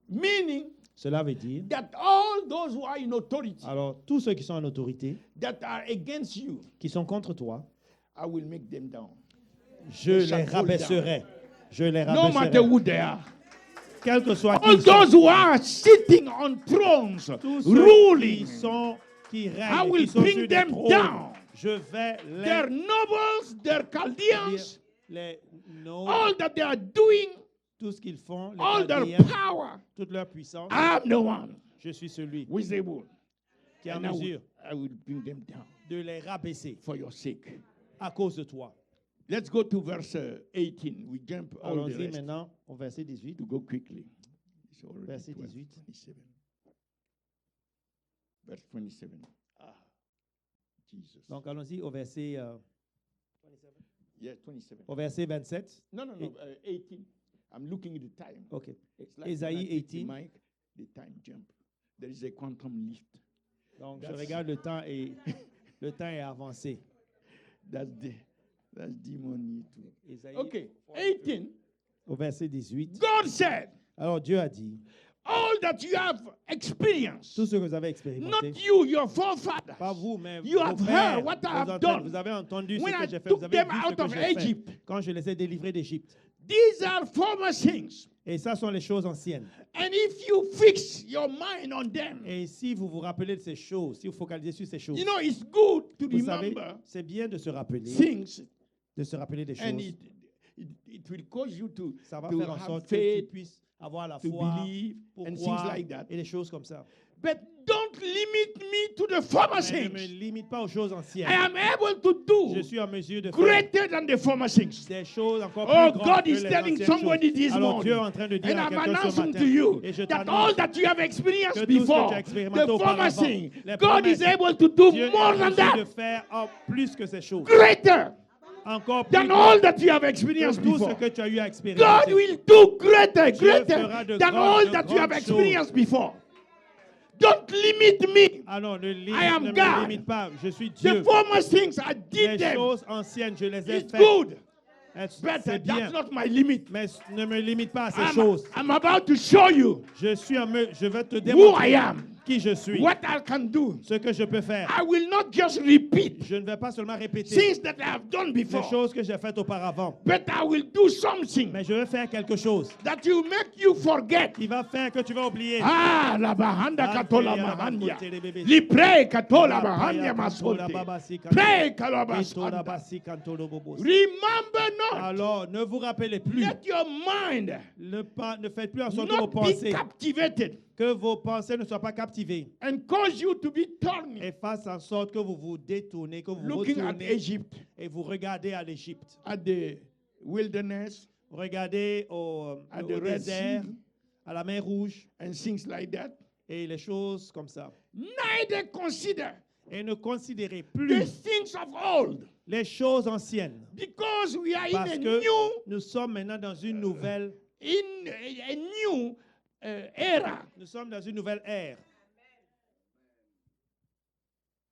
Meaning Cela veut dire, that all those who are in authority, alors tous ceux qui sont en autorité, that are against you, qui sont contre toi, I will make them down. je They les shall fall rabaisserai. Je les No matter rabaisserai. who they are. Quel que soit qui All ils sont, those who are sitting on thrones, tous ceux ruling, qui I règnent, will qui sont bring sur des them trônes, down. je vais their nobles, their Chaldeans, les nobles, all that they are doing, tout ce qu'ils font, les all their Chaldéens, power. toute leur puissance. I am the one Je suis celui who is able. qui est en And mesure I will bring them down de les rabaisser for your sake. à cause de toi. Let's go to verse 18. We jump all the Allons-y rest maintenant au verset 18. to go quickly. It's already Verset 12, 18. 27. Verse 27. Ah, Jesus. Donc allons-y au verset, Yeah, 27. au verset 27. No, 18. I'm looking at the time. OK. It's like when I Ésaïe pick the 18. mic, the time jump. There is a quantum lift. Donc je That's- regarde le temps et le temps est avancé. That's demon too. Ésaïe, Okay, 18. au verset 18. God said, Alors Dieu a dit, all that you have experienced, tout ce que vous avez not expérimenté, you, your forefathers, pas vous, mais You vos have pères, heard what I vos have ancêtres, done vous avez entendu ce when I que j'ai fait, took vous avez them vu ce out que of j'ai fait Egypt. quand je les ai délivrés d'Égypte. These are former things. Et ça sont les choses anciennes. And if you fix your mind on them, Et si vous vous rappelez de ces choses, si vous focalisez sur ces choses, you know, it's good to vous savez, remember c'est bien de se rappeler things, des and choses. it will cause you to Ça va to faire en have sorte que tu faith, puisses avoir la to foi believe, pour and things croire like that. et des choses comme ça. But don't limit me to the former Mais ne me things. limite pas aux choses anciennes. I am able to do Je suis en mesure de faire greater than the former things. des choses encore Oh, plus grandes God que is les telling anciennes somebody choses. this Alors Dieu est morning, en train de dire and à I'm quelqu'un ce announcing matin, to you et je that t'annonce all that you have que experienced tout ce que tu before, as expérimenté the former auparavant, thing, les God is promesses, able to do Dieu est more en than mesure de that, faire plus que ces choses. greater Encore plus than grand all that you have que experienced tout ce before. que tu as eu à God expérimenter. will do greater, Dieu greater fera de than grandes, all de that you have grandes experienced before. Don't limit me. Alors ne, I am ne me God. limite pas, je suis The Dieu. former things, I did Les them. choses anciennes, je les ai It's faites. good, but C'est bien, that's not my limit. mais ne me limite pas à ces choses. I'm about to show you Je vais te who I démontrer am, qui je suis, what I can do. ce que je peux faire. I will not just repeat Je ne vais pas seulement répéter things that I have done les before, choses que j'ai faites auparavant, but I will do something mais je vais faire quelque chose that will make you forget. qui va faire que tu vas oublier. Ah, la bahanda Ah, katola la mahania. bakote, les bébés. Li pray katola Ah, bahania paya, masote. kantola, babasi, kantola. Pray Itola, kalabasanda. basi, kantolo, bobos. Remember not. Alors, ne vous rappelez plus, Let your mind ne faites plus en sorte que vos not be pensées, captivated que vos pensées ne soient pas captivées and cause you to be turning, et fassent en sorte que vous vous détournez, que vous looking at retournez Egypt, et vous regardez à l'Égypte. at the wilderness, Regardez au at au the Red désert, Sea, à la mer Rouge and things like that. et les choses comme ça. Neither consider Et ne considérez the plus things of old, les choses anciennes. because we are in Parce a que new, nous sommes maintenant dans une nouvelle, era. nous sommes dans une nouvelle ère.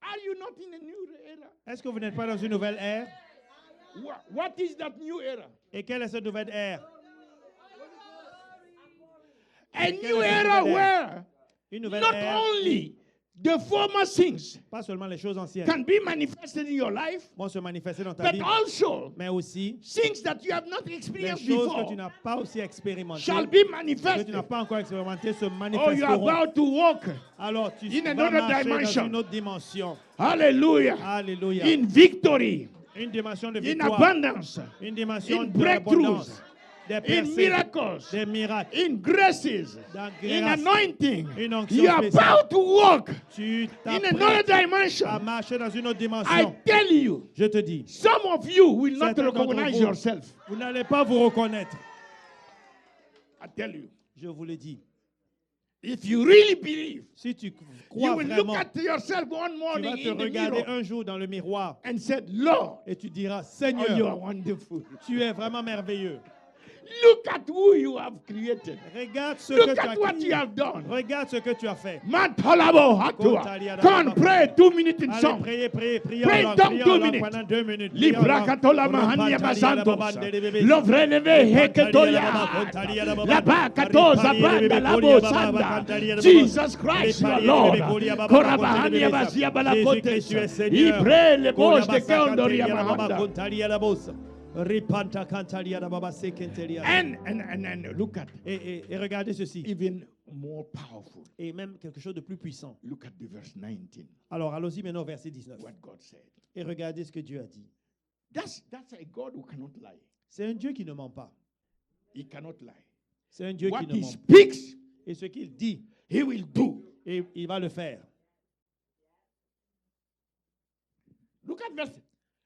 Are you not in a new era? Est-ce que vous n'êtes pas dans une nouvelle ère? What is that new era? Et quelle est cette nouvelle ère? A new era where Une nouvelle not ère. only the former things Pas seulement les choses anciennes can be manifested in your life, vont se manifester dans ta but vie, also mais aussi things that you have not les experienced choses que before tu n'as pas aussi expérimentées, shall be que tu manifested. n'as pas encore expérimenté, se Oh, you are manifesteront. about to walk. Alors tu in vas another marcher dimension. dans une autre dimension. Hallelujah. Alléluia. In victory, Une dimension de in victoire. abundance, Une dimension in de breakthroughs, l'abondance. Des in percées, miracles, des miracles, in graces, dans in grâce, anointing. une onction You are spéciale. about to walk Tu in another t'apprêtes à dimension. marcher dans une autre I dimension. tell you, Je te dis, some of you will not certains d'entre recognize vous, yourself. vous n'allez pas vous reconnaître. I tell you. Je vous le dis. If you really believe, Si tu you crois will vraiment, look at yourself one tu morning vas te in the regarder mirror un jour dans le miroir and said, Lord, et tu diras, oh, you Seigneur, are wonderful. tu es vraiment merveilleux. Look at who you have created. Regarde ce Look que tu at as what créé. you have done. Regarde ce que tu as fait. Matolabo hatua. Come and pray 2 minutes in Allez, song. priez, priez, priez Pray en langue, down priez 2 en langue minutes. pendant 2 minutes. Libra katola mahania basantos. Lovreneve heketoya. Laba katoza banda labo sanda. Jesus Christ, your Lord. Korabahania basia balakotes. Ibre le bosh de keondoria mahanda. And look at Et regardez ceci. even more powerful. Et même quelque chose de plus puissant. Look at the verse 19. Alors, allons-y maintenant au verset 19. What God said. Et regardez ce que Dieu a dit. That's a God who cannot lie. C'est un Dieu qui ne ment pas. He cannot lie. C'est un Dieu What qui ne he ment pas. speaks, Et ce qu'il dit, he will do. et il va le faire. Look at verse.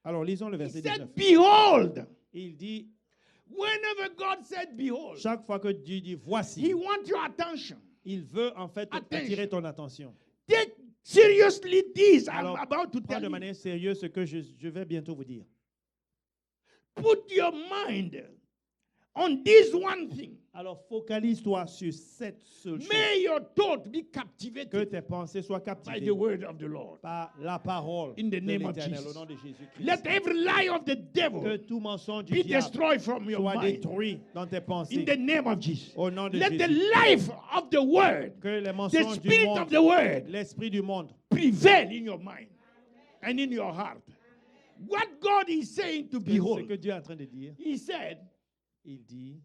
Alors, lisons le He verset said, 19. behold. Il dit, Whenever God said behold, chaque fois que Dieu dit voici, he wants your attention. il veut en fait Attention. attirer ton attention. Take seriously this I'm Alors, about to prends tell de you. manière sérieuse ce que je vais bientôt vous dire. Put your mind on this one thing. Alors, focalise-toi sur cette seule chose. May your thought be Que captivated tes pensées soient by captivées the word of the Lord. par la parole In the de name of l'Éternel, Jesus. au nom de Jésus-Christ. Let every lie of the Que devil tout mensonge du be diable destroyed from your soit mind. détruit dans tes In pensées. the name of Jesus. Au nom de Let the Jésus. life of the word, Que les the mensonges du spirit of monde, the word, l'esprit du monde, prevail in your mind and in your heart. What God is saying to ce behold, que Dieu est en train de dire, he said, il dit,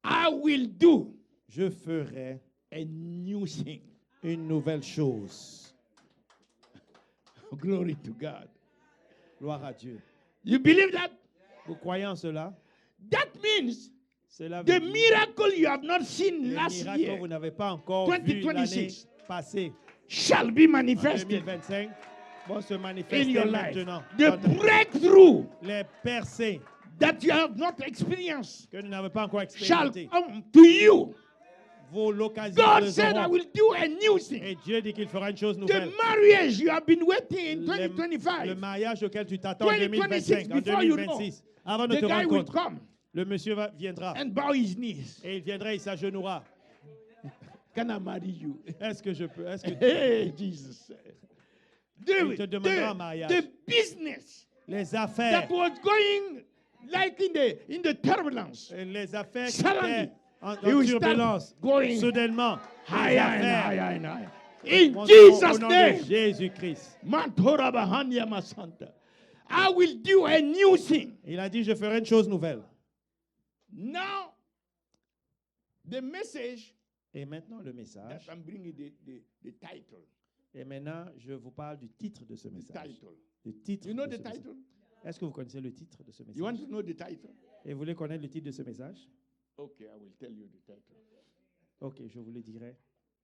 I will do je ferai a new thing. une nouvelle chose. Glory to God. Gloire à Dieu. You believe that? Vous croyez en cela? That means Cela veut the dire miracle you have not seen les last miracles que year vous n'avez pas encore vu l'année 2026 passée, shall be en manifested 2025, vont se in manifester your life. maintenant. The dans ta vie. breakthrough Les percées that you have not experienced que nous n'avons pas encore shall expérimentées, come to you. vos localités God les said, I auront. will do a new thing. Et Dieu dit qu'il fera une chose The nouvelle. marriage you have been waiting in Le 2025, mariage auquel tu t'attends en 2026, 2025, en before you know, 2026, avant de the te guy rendre will compte, come le monsieur viendra and bow his knees. et il viendra, il s'agenouillera. Can I marry you? Est-ce que je peux? Est-ce que Hey, Jesus. Il te demandera en mariage. The business les affaires, that was going like in the turbulence, les affaires qui suddenly, étaient en it will start turbulence, going soudainement, les higher and affaires higher and higher. In monteront au Jesus' nom name. de Jésus-Christ. Mantora Bahania Masanta. I will do a new thing. Il a dit, je ferai une chose nouvelle. Now, the message Et maintenant, le that message. I'm bringing the title. Et maintenant, je vous parle du titre de ce The message. title. Le titre You know de the ce message. title? Est-ce que vous connaissez le titre de ce You want message? to know the title? Et vous voulez connaître le titre de ce message? Okay, I will tell you the title. Ok, je vous le dirai.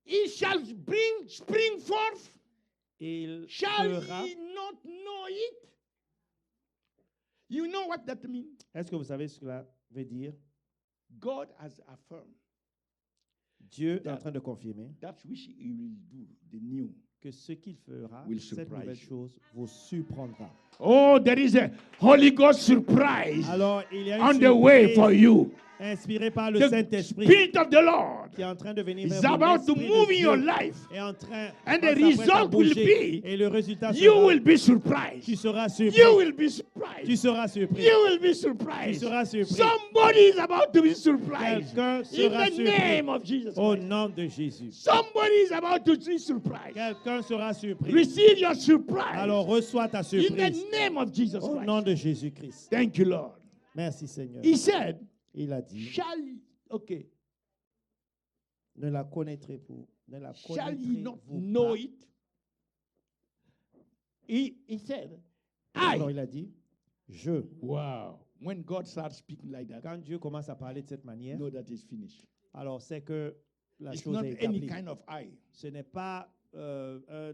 It shall spring forth. Et il Shall fera. ye not know it? You know what that means? Est-ce que vous savez ce que cela veut dire? God has affirmed Dieu est en train de confirmer that which he will do, the new. que ce qu'il fera, Will cette surprise nouvelle you. chose vous surprendra. Oh, there is a Holy Ghost surprise Alors, il y a on une the way for surprise you. inspirée par le The Saint-Esprit Spirit of the Lord qui est en train de venir is vers vous. about to L'Esprit move de in your Dieu life. est en train And the s'apprête à result will bouger. be Et le résultat you sera, will be surprised. tu seras surpris. You will be Tu surprised. seras surpris. You will be Tu surprised. seras surpris. Somebody is about to be surprised. Quelqu'un In sera the surpris. name of Jesus Au Christ. nom de Jésus. Somebody is about to be surprised. Quelqu'un sera surpris. Receive your surprise. Alors reçois ta In surprise. the name of Jesus Au nom Christ. de Jésus-Christ. Thank you, Lord. Merci Seigneur. He said, Il a dit, shall, okay, ne la connaîtrez vous. Ne la shall ye not connaîtrez-vous know pas. it? He said, Alors I. il a dit, je. Wow. When God starts speaking like that, Quand Dieu commence à parler de cette manière, know that it's finished. alors c'est que la It's chose not est any établie. kind of I. Ce n'est pas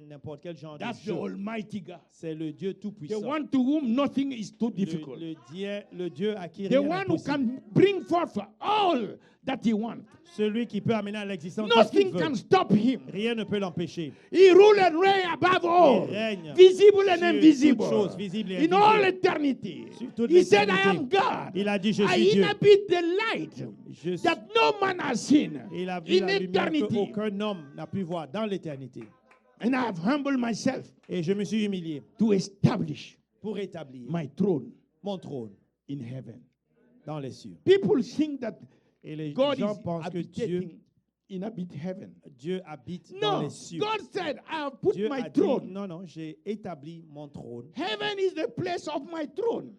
n'importe quel genre de That's the Dieu. Almighty God. C'est le Dieu The tout-puissant. one to whom nothing is too difficult. Le Dieu à qui The rien one n'est who possible. can bring forth all that he wants. Celui qui peut amener à l'existence tout ce qu'il Nothing veut. can stop him. Rien ne peut l'empêcher. He rule and reign above all, Il règne visible and sur invisible, toutes choses visibles et in all invisibles. eternity. Sur toute He said, I l'éternité. am God. Il a dit, je I suis Dieu. inhabit the light Je suis- that no man has seen Il a vu in la lumière eternity. qu'aucun homme n'a pu voir dans l'éternité. And I have humbled myself Et je me suis humilié to establish pour établir my throne mon trône in heaven. dans les cieux. People think that Et les God gens is pensent que habitating inhabit heaven. Dieu habite dans No, les cieux. God said, I have put Dieu my a dit, throne. non, non, j'ai établi mon trône. Heaven is the place of my throne.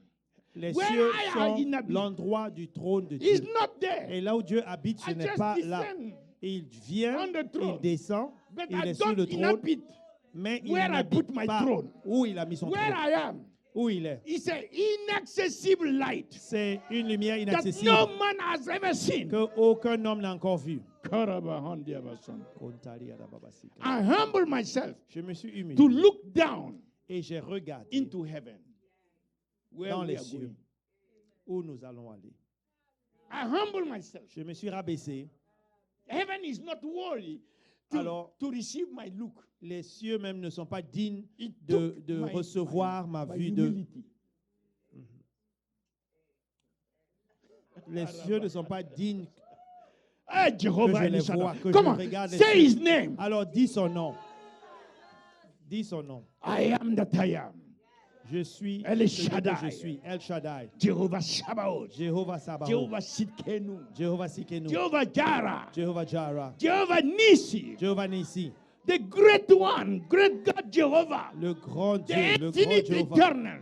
Les Where cieux I sont inhabit. l'endroit du trône de He's Dieu. not there. Et là où Dieu habite, ce I n'est just pas là. descend, Il vient, on the throne. il descend, but il I est sur le don't trône, inhabit mais il where I n'habite put my pas throne. où il a mis son where trône. I am. Où il est. It's an inaccessible light C'est une lumière that inaccessible no man has ever seen. qu'aucun homme n'a encore vue. I humble myself Je me suis humilié to look down et j'ai regardé into heaven, where dans we les are cieux going. où nous allons aller. I humble myself. Je me suis rabaissé. Heaven is not worthy Alors, to receive my look. les cieux même ne sont pas dignes It de took de my- recevoir my- ma my vue de... humility. Les cieux ne sont pas dignes Ah, que Jehovah je les Nisada. vois, que Come je on, regarde les say cieux. his name. Alors dis son nom. Dis son nom. I am that I am. Je suis El celui que Shaddai. je suis. El Shaddai. Jehovah Sabaoth. Jéhovah Sabaoth. Jehovah Sidkenu. Jéhovah Sikenu. Jehovah Jireh. Jéhovah Jireh. Jehovah Nisi. Jéhovah Nissi. The great one, great God Jehovah. Le grand The Dieu, le grand infinite Jéhovah. eternal.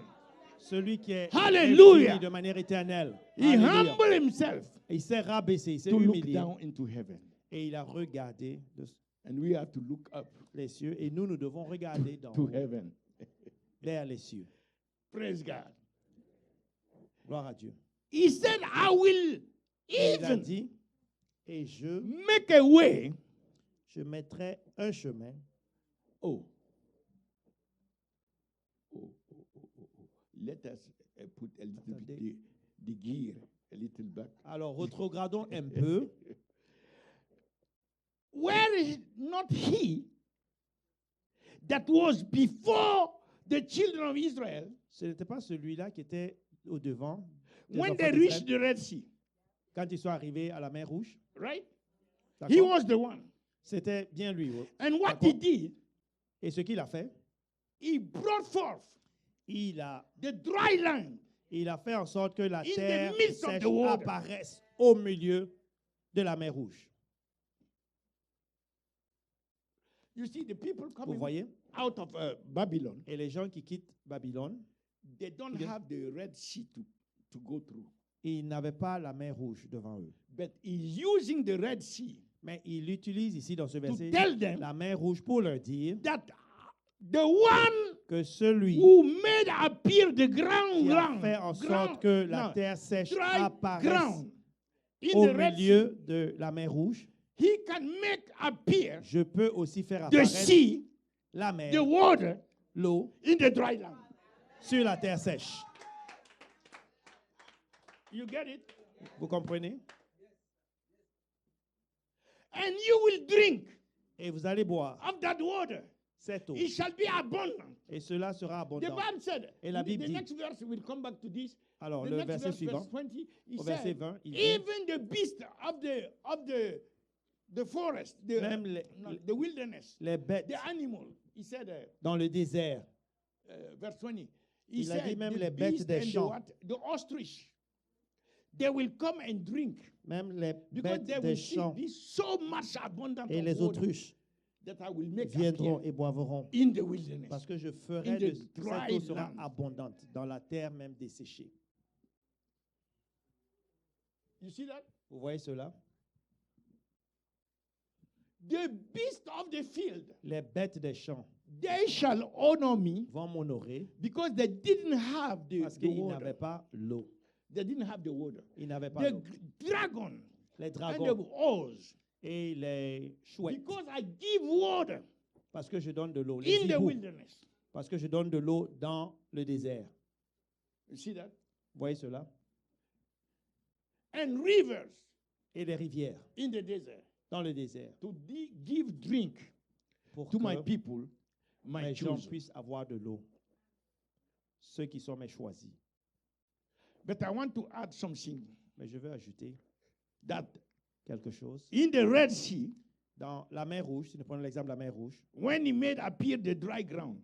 Celui qui est Hallelujah. infini de manière éternelle. He Alléluia. humbled himself Il s'est rabaissé, il s'est to look humilié. down into heaven. Et il a regardé And we have to look up les cieux. Et nous, nous devons regarder to heaven. vers les cieux. Praise God. Gloire à Dieu. He said, I will Et il a even dit, et je make a way. mettrai un chemin. Oh. Let us put a little bit the gear a little back. Alors, retrogradons un peu. Where is not he that was before the children of Israel Ce n'était pas celui-là qui était au devant des when enfants they d'Israël reached the Red Sea, quand ils sont arrivés à la mer Rouge. right? D'accord? He was the one. C'était bien lui. Oui. And what D'accord. he did, Et ce qu'il a fait, he brought forth il a dry land. Il a fait en sorte que la In the terre midst of sèche the water. apparaisse au milieu de la mer Rouge. You see, the people Vous coming voyez? out of Babylon, Et les gens qui quittent Babylone, they don't Yes. have the Red Sea to go through. ils n'avaient pas la mer Rouge devant eux. But he's using the Red Sea Mais il utilise ici dans ce to verset tell them la mer Rouge pour leur dire that the one que celui who made appear the ground, qui a fait en sorte que la no, terre sèche dry apparaisse ground in au the Red Sea, milieu de la mer Rouge, he can make appear je peux aussi faire the apparaître sea, la mer, the water l'eau, in the dry land. sur la terre sèche. You get it? Vous comprenez? And you will drink Et vous allez boire of that water. cette eau. It shall be abundant. Et cela sera The abondant. Bible said, Et la the Bible dit, next verse, we'll come back to this. alors The le next verset verse, suivant, verse 20, he au verset said, 20, il dit, even the beast of the forest, même the wilderness, les bêtes the animal, he said, dans le désert, verse 20, he il a said, dit même the les bêtes beast des and champs, the ostrich, they will come and drink même les because bêtes they des will see champs this so much abundant et of les water autruches that I will make viendront appear et boiveront. in the wilderness. Parce que je In ferai the cette dry eau sera land. abondante dans la terre même desséchée. You see that? Vous voyez cela? The beast of the field, Les bêtes des champs they shall honor me vont m'honorer because they didn't have parce the qu'ils water. n'avaient pas l'eau. They didn't have the water. Ils n'avaient pas The l'eau. dragon Les and the dragons oars, et les chouettes. because I give water Parce que je donne de l'eau. Les in the hiboux, wilderness. parce que je donne de l'eau dans le désert. You see that? Vous voyez cela? And rivers Et les rivières in the desert dans le désert. to give drink Pour to que my people, my mes gens chosen. puissent avoir de l'eau. Ceux qui sont mes choisis. But I want to add something Mais je veux ajouter that quelque chose. in the Red Sea, Dans la mer Rouge, si nous prenons l'exemple de la mer Rouge, when he made appear the dry ground,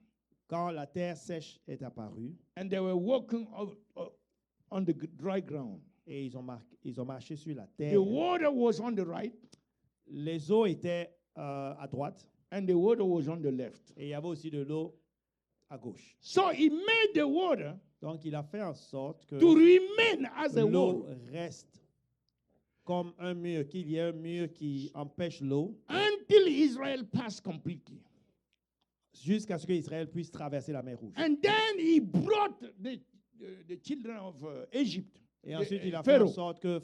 quand la terre sèche est apparue and they were walking on the dry ground, et ils ont marché sur la the terre, water was on the right les eaux étaient à droite and the water was on the left. et il y avait aussi de l'eau à gauche. So he made the water Donc il a fait en sorte que to remain as a l'eau wall reste comme un mur, qu'il y ait un mur qui empêche l'eau until Israel passed completely. jusqu'à ce qu'Israël puisse traverser la mer Rouge. And then he brought the children of Egypt, Et ensuite, il a fait Pharaoh, en sorte que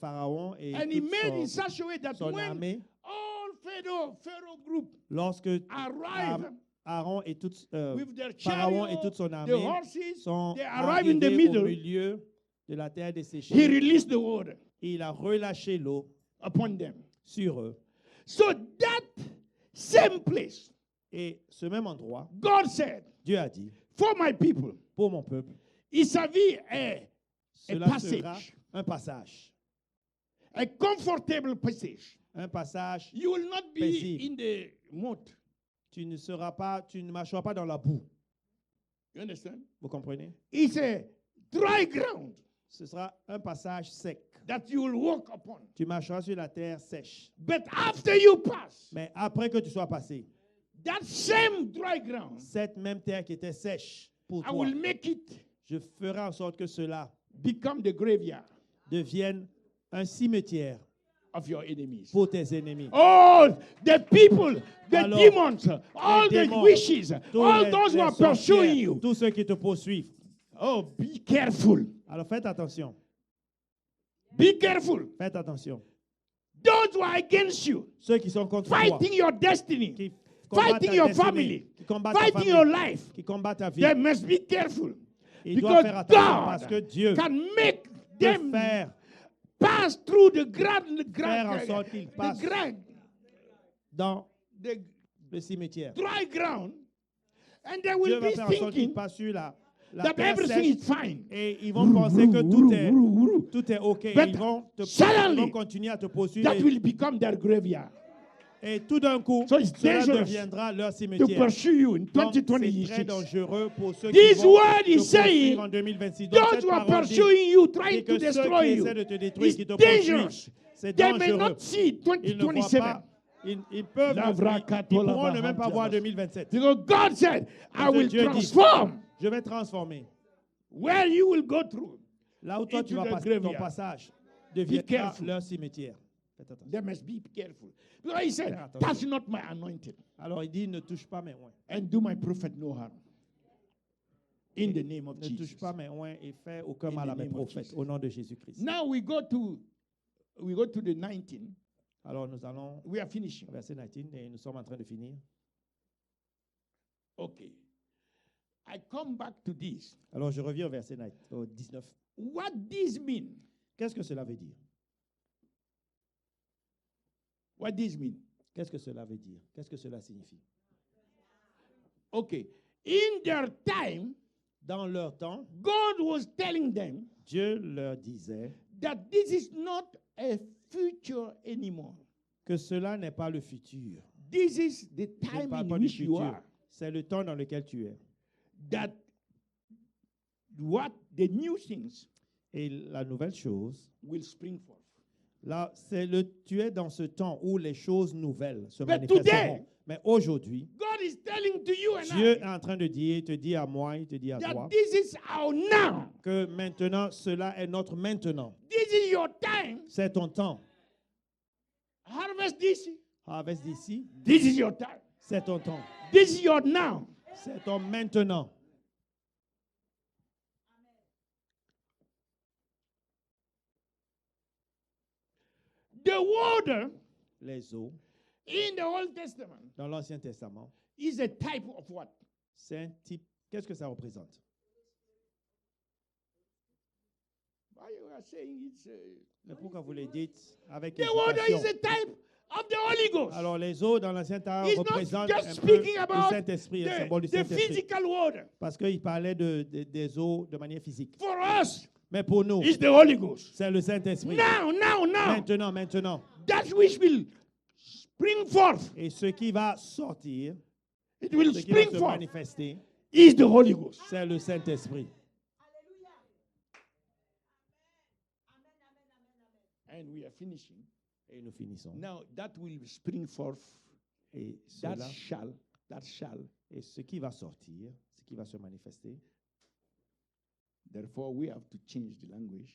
Pharaon et and he toute made in son, such a way that son when armée, all Pharaoh group lorsque arrive Aaron et tout, with their Pharaon et chariots, toute son the armée horses, sont they arrive in the arrivés au middle. milieu de la terre He desséchée. released the water Il a relâché l'eau upon them. sur eux. So that same place, Et ce même endroit, God said, Dieu a dit, for my people, pour mon peuple, il s'agit a cela passage. sera un passage. a comfortable passage. Un passage, You will not be paisible. in the mud. tu ne marcheras pas dans la boue. You understand? Vous comprenez? It's a dry ground Ce sera un passage sec. that you will walk upon. Tu marcheras sur la terre sèche. But after you pass, Mais après que tu sois passé, that same dry ground, cette même terre qui était sèche pour I toi, will make it je ferai en sorte que cela become the graveyard devienne un cimetière of your enemies. pour tes ennemis. All the people, the Alors, demons, all the démons, wishes, Tous all les- those who les are sorcières, pursuing you. tous ceux qui te poursuivent. Oh, be careful. Alors faites attention. Be careful. Faites attention. Those who are against you, Ceux qui sont contre toi, fighting your destiny, qui combattent fighting ta your destinée, family, qui combattent ta fighting famille, your life, qui combattent ta vie, they must be careful. ils doivent faire Because attention parce que God Dieu can make peut them faire pass through the ground, Faire en sorte qu'ils passent dans the le cimetière. dry ground, and they Dieu will va be faire en sorte qu'ils thinking passent sur la that terre everything sèche is fine. et ils vont penser que tout est OK. But Ils vont suddenly, continuer à te poursuivre That will become their graveyard et tout d'un coup, So it's cela dangerous deviendra leur to cimetière. pursue you in Donc, c'est 2026. très dangereux pour ceux This qui vont word te is poursuivre saying, en 2026. Donc, Those cette who are parole dit pursuing you, et trying que to ceux destroy qui you, essaient de te détruire, is qui te dangerous. poursuivent, c'est They may dangereux. not see Ils ne voient 2027. pas, ils peuvent, ils pourront ne même pas voir 2027. Because God said, I Parce que will Dieu dit, transform je vais transformer. where you will go through. Là où toi tu Into vas the passer, ton graveyard. passage deviendra careful. leur cimetière. Faites attention. They must be careful. Because he said, Faire attention. touch not my anointed, Alors il dit, ne touche pas mes oins. and do my prophet no harm. In the name of Ne touche Jesus. pas mes oins et fais aucun In mal the à mes name of prophètes. Jesus. Au nom de Jésus-Christ. Now we go to the 19. Alors nous allons We are finishing. au verset 19 et nous sommes en train de finir. Okay. I come back to this. Alors je reviens au verset 19. What this mean? Qu'est-ce que cela veut dire? What this mean? Qu'est-ce que cela veut dire? Qu'est-ce que cela signifie? Okay. In their time, Dans leur temps, God was telling them Dieu leur disait that this is not a future anymore. que cela n'est pas le futur. This is the Je ne time parle in pas du which you futur. are. C'est le temps dans lequel tu es. That what the new things Et la nouvelle chose, will spring forth. là, tu es dans ce temps où les choses nouvelles se But manifesteront. today, Mais aujourd'hui, God is telling to you and Dieu I est en train de dire, il te dit à moi, il te dit à that toi, this is our now. que maintenant, cela est notre maintenant. This is your time. C'est ton temps. Harvest this. Harvest d'ici, This is your time. c'est ton temps. This is your now. C'est ton maintenant. The water Les eaux, in the Old Testament dans l'Ancien Testament, is a type of what? c'est un type. Qu'est-ce que ça représente? Why you are saying it's Mais pourquoi vous le dites avec the water is hésitation? a type of the Holy Ghost. Alors, les eaux dans l'Ancien Testament He's not représentent just un peu speaking le about Saint-Esprit, le symbole du the Saint-Esprit. physical water. Parce qu'il parlait des eaux de manière physique. For us, Mais pour nous, it's the Holy Ghost. c'est le Saint-Esprit. Now. Maintenant. That which will spring forth, Et ce qui va sortir, it will ce qui va spring se forth, manifester, is the Holy Ghost. c'est le Saint-Esprit. And we are finishing. Et nous finissons. Now that will spring forth, Et that cela, shall. et ce qui va sortir, ce qui va se manifester. Therefore, we have to change the language.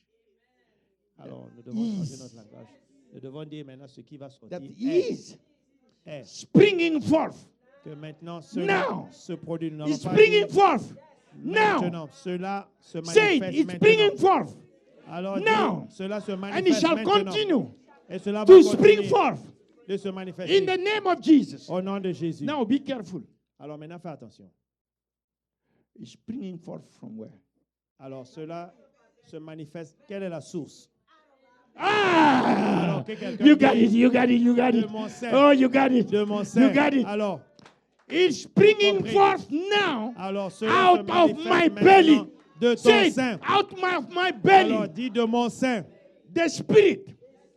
Alors, nous devons changer notre langage. Nous devons dire maintenant ce qui va sortir. That is est springing forth. que maintenant cela se produit. Nous n'allons It's pas springing dire forth. Now. maintenant. Cela se Say it. manifeste It's maintenant. springing forth. Alors, now. dis, cela se And it manifeste shall maintenant. continue Et cela va to spring continuer forth de se manifester in the name of Jesus. au nom de Jésus. Now be careful. Alors maintenant, fais attention. It's springing forth from where? Alors cela se manifeste. Quelle est la source? Ah! Alors que quelqu'un You got dise, it, you got it, you got de it. mon sein, Oh, you got it. de mon You sein. got it. Alors, It's springing compris. forth now alors cela out se of manifeste my maintenant belly. de Say ton it, sein. out of my Alors belly. dis de mon sein. The spirit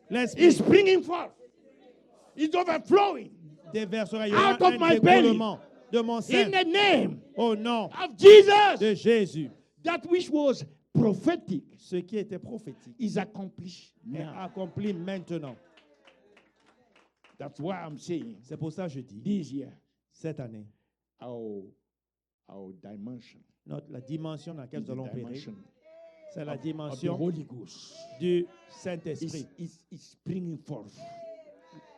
L'esprit is springing forth. It's overflowing déversera. Il y aura out of un my belly. découlement de mon sein. in the name Au nom of Jesus. de Jésus. That which was prophetic Ce qui était prophétique is accomplished est now. accompli maintenant. That's why I'm saying C'est pour ça que je dis, this year, cette année, our dimension, la dimension dans laquelle is nous the allons opérer, dimension c'est la of the dimension Holy Ghost. du Saint-Esprit. Is springing forth.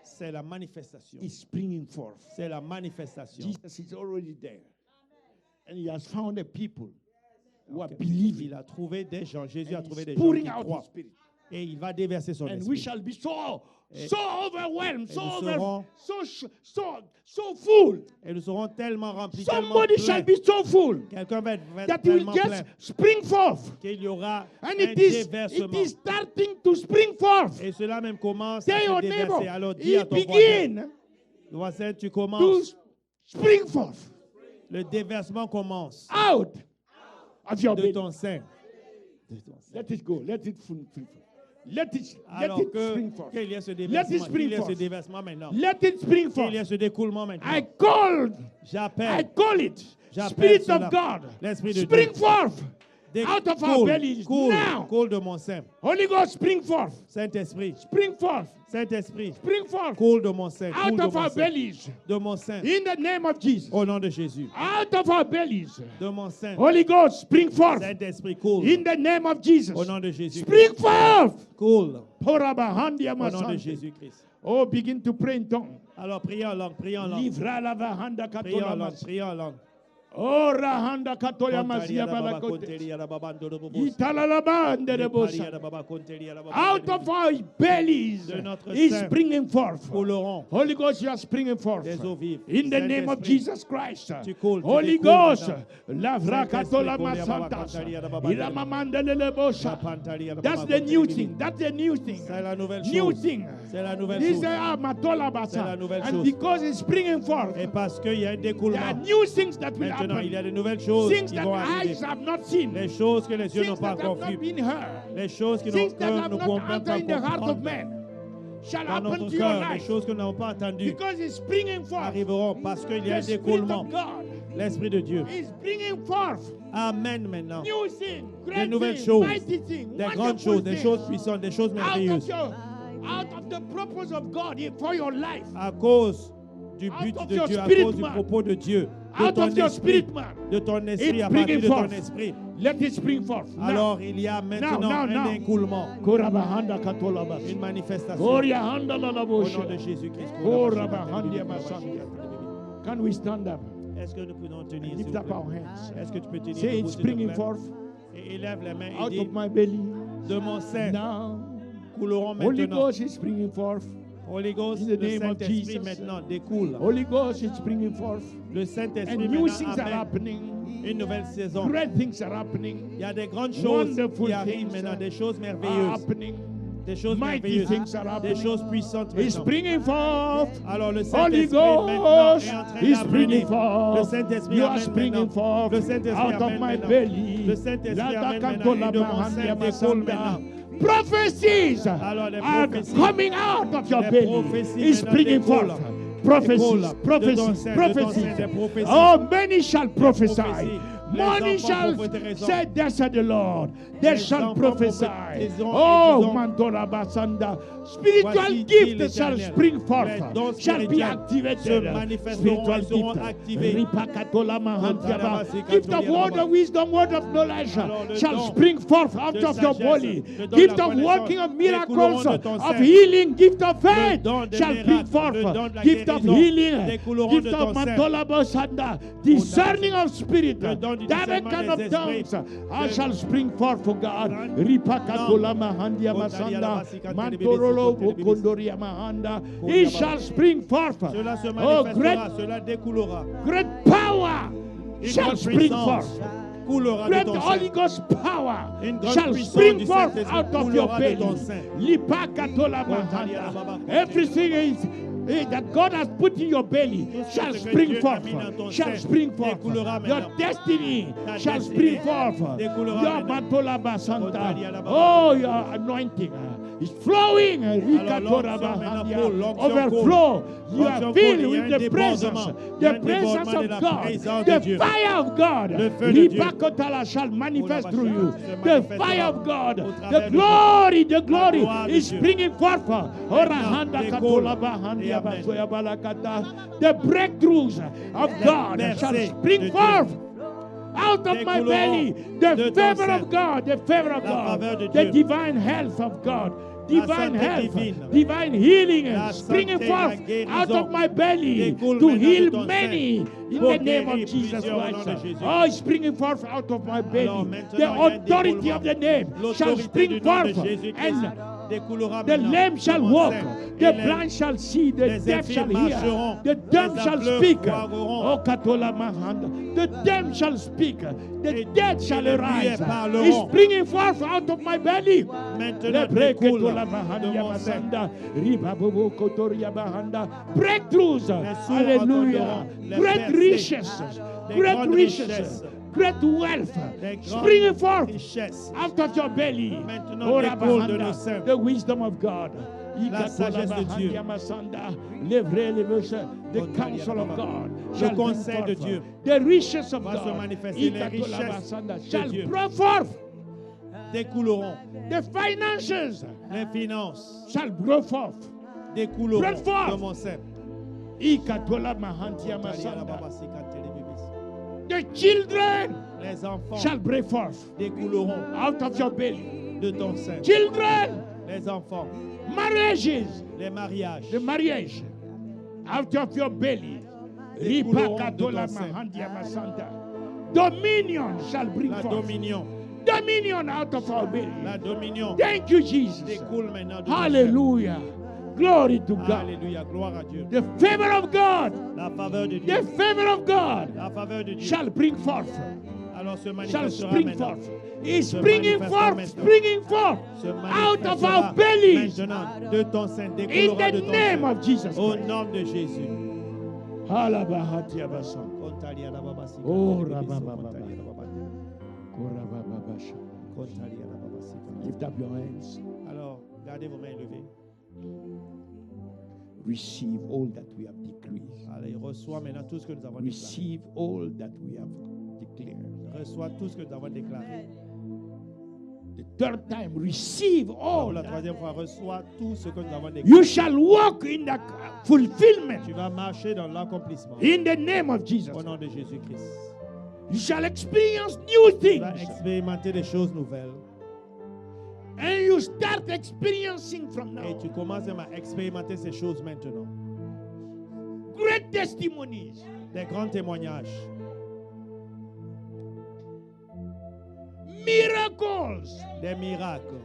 C'est la manifestation. Is springing forth. C'est la manifestation. Jesus is already there. And he has found a people who are Ok. believing. Il a trouvé des gens, Jésus a And trouvé he's des gens pouring qui out croient. his spirit. Et il va déverser son And esprit. we shall be so overwhelmed, et so nous serons- so full. Et nous serons tellement remplis, tellement Somebody shall pleins. be so full Quelqu'un va être that will tellement just plein spring forth. qu'il y aura And un it is déversement. starting to spring forth. Et cela même commence à Tell se your déverser. neighbor, Alors dis à it ton voisin, begin voisin, tu to commences. spring forth Le déversement commence out of your de belly. ton sein. De ton sein. Let it go. Let it spring forth. Let it Alors spring forth. qu'il y ait ce Let it déversement, spring qu'il y ait ce forth. déversement maintenant. Let it spring Qu'il y ait forth. ce découlement maintenant. I call J'appelle it J'appelle Spirit cela of God. l'Esprit de Spring Dieu. forth out of our Coule, bellies coule, now. coule de mon sein. Holy Ghost, spring forth. Saint-Esprit, Spring forth. Saint-Esprit, Spring forth coule de mon sein. out Coule de of mon our sein. bellies. De mon sein. In the name of Jesus. Au nom de Jésus. Out of our bellies. De mon sein. Holy Ghost, spring forth. Saint-Esprit, coule. In the name of Jesus. Au nom de Jésus. Spring forth. Coule. Porabahandia Au nom de masante. Jésus-Christ. Oh, begin to pray in tongues. Alors, priez en langue, priez en langue. Livra la vahanda Priez en katola langue, mas. priez en langue. Oh, rahanda katoya masia balakote. Itala la bande de bosa. Out of our bellies De notre is sein springing forth. couleront Holy Ghost, you are springing forth. des eaux vives. In the name of Saint-Esprit, Jesus Christ. tu coules, tu Holy découles Ghost, maintenant. lavra katola Saint-Esprit, masantas. Kolia Baba Iramamandele bosa. Pantaria, That's the new thing. That's the new thing. C'est la nouvelle New chose. thing. C'est la nouvelle He chose. said, "Ah, matola C'est la basa." nouvelle And chose. because it's springing forth, Et parce qu'il y a un there are découlement. new things that will Maintenant, il y a happen. de nouvelles choses Things qui that vont arriver. eyes have not seen. Les choses que les yeux n'ont Things pas that have encore not vues. been heard. Les choses que Things nos that cœurs have ne not pourront même entered pas in the heart of comprendre. man shall Dans happen notre to your cœur, les life. choses que nous n'avons pas entendues Because it's springing forth. arriveront parce qu'il y a un The Spirit découlement. of God L'Esprit de Dieu. is bringing forth Amen maintenant. new things, Des great nouvelles things, choses, mighty things, des grandes wonderful choses, des things. choses puissantes, des choses merveilleuses. Out of the purpose of God for your life. À cause du but Out of de your Dieu, à spirit cause du man. propos de Dieu, de Out ton of your esprit, spirit man. de ton esprit, It's à partir bringing de ton forth. esprit. Let it spring forth. Now. Alors il y a maintenant Now. un écoulement, Korabahanda katolabas. une manifestation Koriahanda au nom lalabosha. de Jésus-Christ. Korabahandia masanda. Can we stand up? Est-ce que nous pouvons tenir, s'il Lift vous up plaît? our hands. Est-ce que tu peux tenir Say debout, it's s'il te springing plaît? forth Et élève les mains et out dis, of my belly. de mon sein Now, couleront Holy maintenant. Ghost is springing forth. Holy Ghost, In the le name of Saint-Esprit Jesus. maintenant découle. Holy Ghost is springing forth. Le Saint-Esprit And new maintenant things are amène happening. une nouvelle saison. Great things are happening. Il y a des grandes choses Wonderful qui arrivent things maintenant, des choses are merveilleuses, happening. des choses Mighty merveilleuses, things are des happening. choses puissantes It's maintenant. springing forth. Alors le Holy Saint-Esprit maintenant Ghost est en train is d'amener. springing Le forth. Saint-Esprit You are amène springing maintenant. forth Le Saint-Esprit out of amène my maintenant. belly. Le Saint-Esprit amène maintenant. Ladakakola Et de mon mahanda sein découle masanda. maintenant. Prophecies Alors, les are prophéties, coming out of your les belly. prophéties Is maintenant springing découlent. forth. Prophecies, Découlent de ton prophecies, sein, prophecies. des prophéties. Oh, many shall prophesy. prophéties. Les Many enfants shall prophétiseront. say, "Thus said the Lord." They Les shall enfants prophesy. prophétiseront et Oh, diront, Mantora Basanda. Spiritual Voici, dit gifts shall l'Éternel, spring forth, les dons shall be spirituels activated. se manifesteront et seront activés. Ripakatola Mahantiaba. Kotarabasi Gift of Katolia word Baba. of wisdom, word of knowledge Alors, le shall don spring forth out de of your sagesse, body. le don de Gift la of connaissance working of découleront miracles, de ton of sein. healing, gift of faith don des shall miracles, spring le forth. don de la Gift of guérison healing, découleront gift de of ton sein. Mantola Basanda, discerning of spirit, Le don du direct discernement kind of des tongues, esprits. I shall spring forth for God. Ripakatola Mahandia Masanda, Mantorolo Bokondoria Mahanda. He shall spring forth. Cela se Oh, great, manifestera, cela découlera. great power Une shall grande spring puissance forth. coulera de Great ton Holy sein. Ghost power Une grande shall puissance spring du forth Saint-Esprit out of your coulera de ton belly. sein. Lipakatola Mahanda. Everything that God has put in your belly shall ce que spring Dieu a forth. mis dans ton Shall sein spring forth. découlera Your maintenant. destiny Ta shall destinée spring forth. découlera Your maintenant. Mantola Basanta. Kotalia Oh, your anointing is flowing. Rikatora l'onction maintenant Bahandia. coule, l'onction Overflow. You are L'onction filled coule, il y a with un the presence. débordement. Il y a The un presence débordement de of la God. présence de The Dieu. fire of God. Le feu de Dieu. Ripakotala shall manifest Oh, through la you. se The manifestera fire of God. au The travers de glory, the La glory gloire de is Dieu. springing forth. Orahanda découle. katola bahandia Et amen. basoya balakata. The breakthroughs of God shall percées spring de Dieu. forth. Out of my Découleront belly, de the ton favor sein. of God, the favor of La God, faveur de the Dieu. divine health of God, divine santé health, divine. divine healing, La springing santé, forth la guérison out of my belly découle to maintenant de heal ton many sein. in Pour the name of guérir Jesus plusieurs au nom Christ. de Jésus. Oh, it's springing forth out of my belly. Alors, maintenant, The il y a un authority of the name shall L'autorité spring du nom de forth, Jésus-Christ and découlera the maintenant lame de shall mon walk, sein. the Et les- blind shall see, the les deaf shall infirmes hear, marcheront, the dumb les shall aveugles speak. voieront. Oh, Katola Mahanda. The dumb shall speak, the Et dead shall les arise. muets parleront. It's springing forth out of my belly. Maintenant Le découle Ketola de Mahandia mon sein. Masanda, Ribabobo Kotoria Bahanda. Breakthroughs, sourds hallelujah. entendront, les Great percées, riches, des great grandes riches, richesses, great wealth, des grandes springing forth richesses. out of your belly. Maintenant Ora découle de Bahanda, nos seins. the wisdom of God. La sagesse de Dieu. The counsel of God Le shall bring conseil de forth. Dieu The riches of va se God manifester, les richesses de shall Dieu. bring forth. Découleront. The finances Les finances shall grow forth. découleront Bring forth. de mon sein. Ikatola Mahantia Masanda. The children Les enfants shall break forth découleront out of your belly. de ton sein. Children, Les enfants, marriages, les mariages the marriage out of your belly. découleront de Ripakatola ton sein. Mahandia Masanda. Dominion shall bring La forth. dominion, Dominion out of our belly. la dominion Thank you, Jesus. découle maintenant de ton sein. Hallelujah. Glory to God. Alléluia, gloire à Dieu. The favor of God, La faveur de the Dieu, favor of God la faveur de Dieu. shall bring forth Alors alors se shall manifestera spring maintenant. forth. Is Se springing manifestera forth, maintenant. springing forth Se out of manifestera our bellies maintenant de ton sein, in découlera de the ton name sein. of Jesus Au Christ. nom de Jésus. Halabahati abasa. Kontalia la baba sika. Oh, Kontalia rabababa. Kontalia la baba. Korabababasha. Kontalia la baba sika. Lift up your hands. Alors, gardez vos mains levées. Receive all that we have decreed. Allez, reçois maintenant tout ce que nous avons déclaré. Receive all that we have declared. Reçois tout ce que nous avons déclaré. The third time, receive Pour all. la troisième fois, reçois tout ce que nous avons déclaré. You shall walk in the fulfillment Tu vas marcher dans l'accomplissement. in the name of Jesus. Au nom de Jésus-Christ. You shall experience new Tu vas things. expérimenter des choses nouvelles. And you start experiencing from Et now tu commences même à expérimenter ces choses maintenant. great testimonies. Des grands témoignages. Miracles. Des miracles.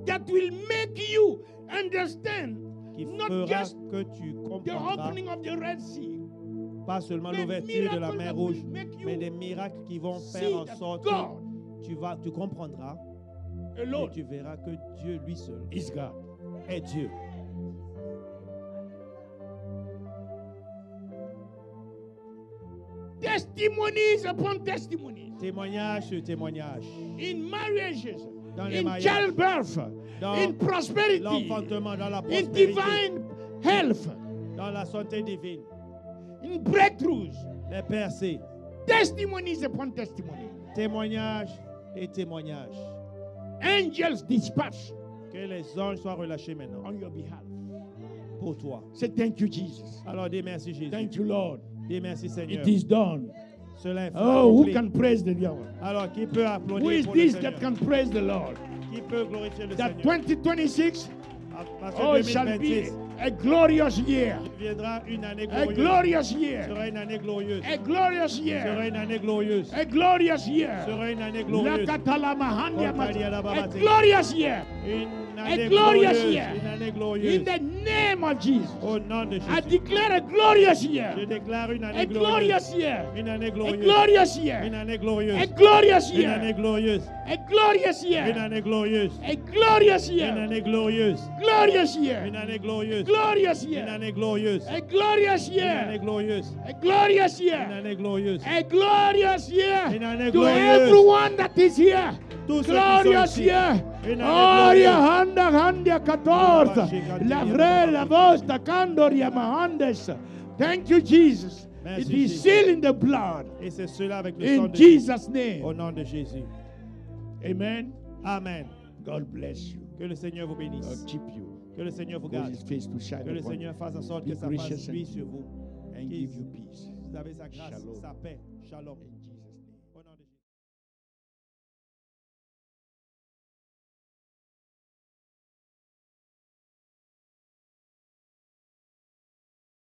That will make you understand Qui not fera just que tu the comprendras opening of the Red Sea, pas seulement mais l'ouverture de la miracles mer that Rouge, will make you mais des miracles qui vont see faire en that sorte God que tu comprendras et alone tu verras que Dieu lui seul is God. est Dieu. Testimonies upon testimonies. Témoignage sur témoignage. In marriages, Dans les in mariages, childbirth, dans in prosperity, l'enfantement, dans la in prospérité, divine health, dans la santé divine, in breakthroughs. les percées, Testimonies upon testimonies. témoignages et témoignages. Angels dispatched Que les anges soient relâchés maintenant on your behalf. pour toi. Say thank you, Jesus. Alors dis merci Jésus. Thank you, Lord. Dis merci Seigneur. It is done. Cela est Oh, who accompli. can praise the Lord? Alors qui peut applaudir Who is pour le this Seigneur? that can praise the Lord? Qui peut glorifier le That Seigneur? 2026, Parce que oh, it shall be 2026 a glorious year. viendra une année A glorieuse. glorious year. Sera une année glorieuse. A glorious Sera year. une année glorieuse. A glorious year. Sera une année La glorieuse. katalamahandia mat- Kontalia la A babate. glorious year. Une A année glorious glorieuse. year. Une année In glorieuse. the name of Jesus. Au nom de I Jésus. declare a glorious Je year. déclare une A année glorieuse. glorious year. Une année A glorieuse. glorious Une year. année A glorieuse. glorious Une année year. glorieuse. A glorious Une year. année glorieuse. A glorious Une year. année glorieuse. Glorious year. Une année glorieuse. Glorious Une year. année glorieuse. A glorious Une année year. glorieuse. A glorious Une year. année glorieuse. A glorious year. Une année To glorieuse. everyone that is here. Tous ceux qui sont Glorious ici. year. Une année Oria glorieuse. handa handia katorza. La vre la vosta candoria mahandes. Thank you, Jesus. Merci, It is Jésus. sealed in the blood. Et c'est cela avec le sang In de Jésus. Jesus' name. Au nom de Jésus. Amen. Amen. God bless you. Que le Seigneur vous bénisse. God keep you. Que le Seigneur vous Cause garde. his face to shine Que le upon you Seigneur fasse en sorte Be que sa gracious face brille unto sur vous. and give you peace. Vous avez sa grâce, Shalom. sa paix. Shalom.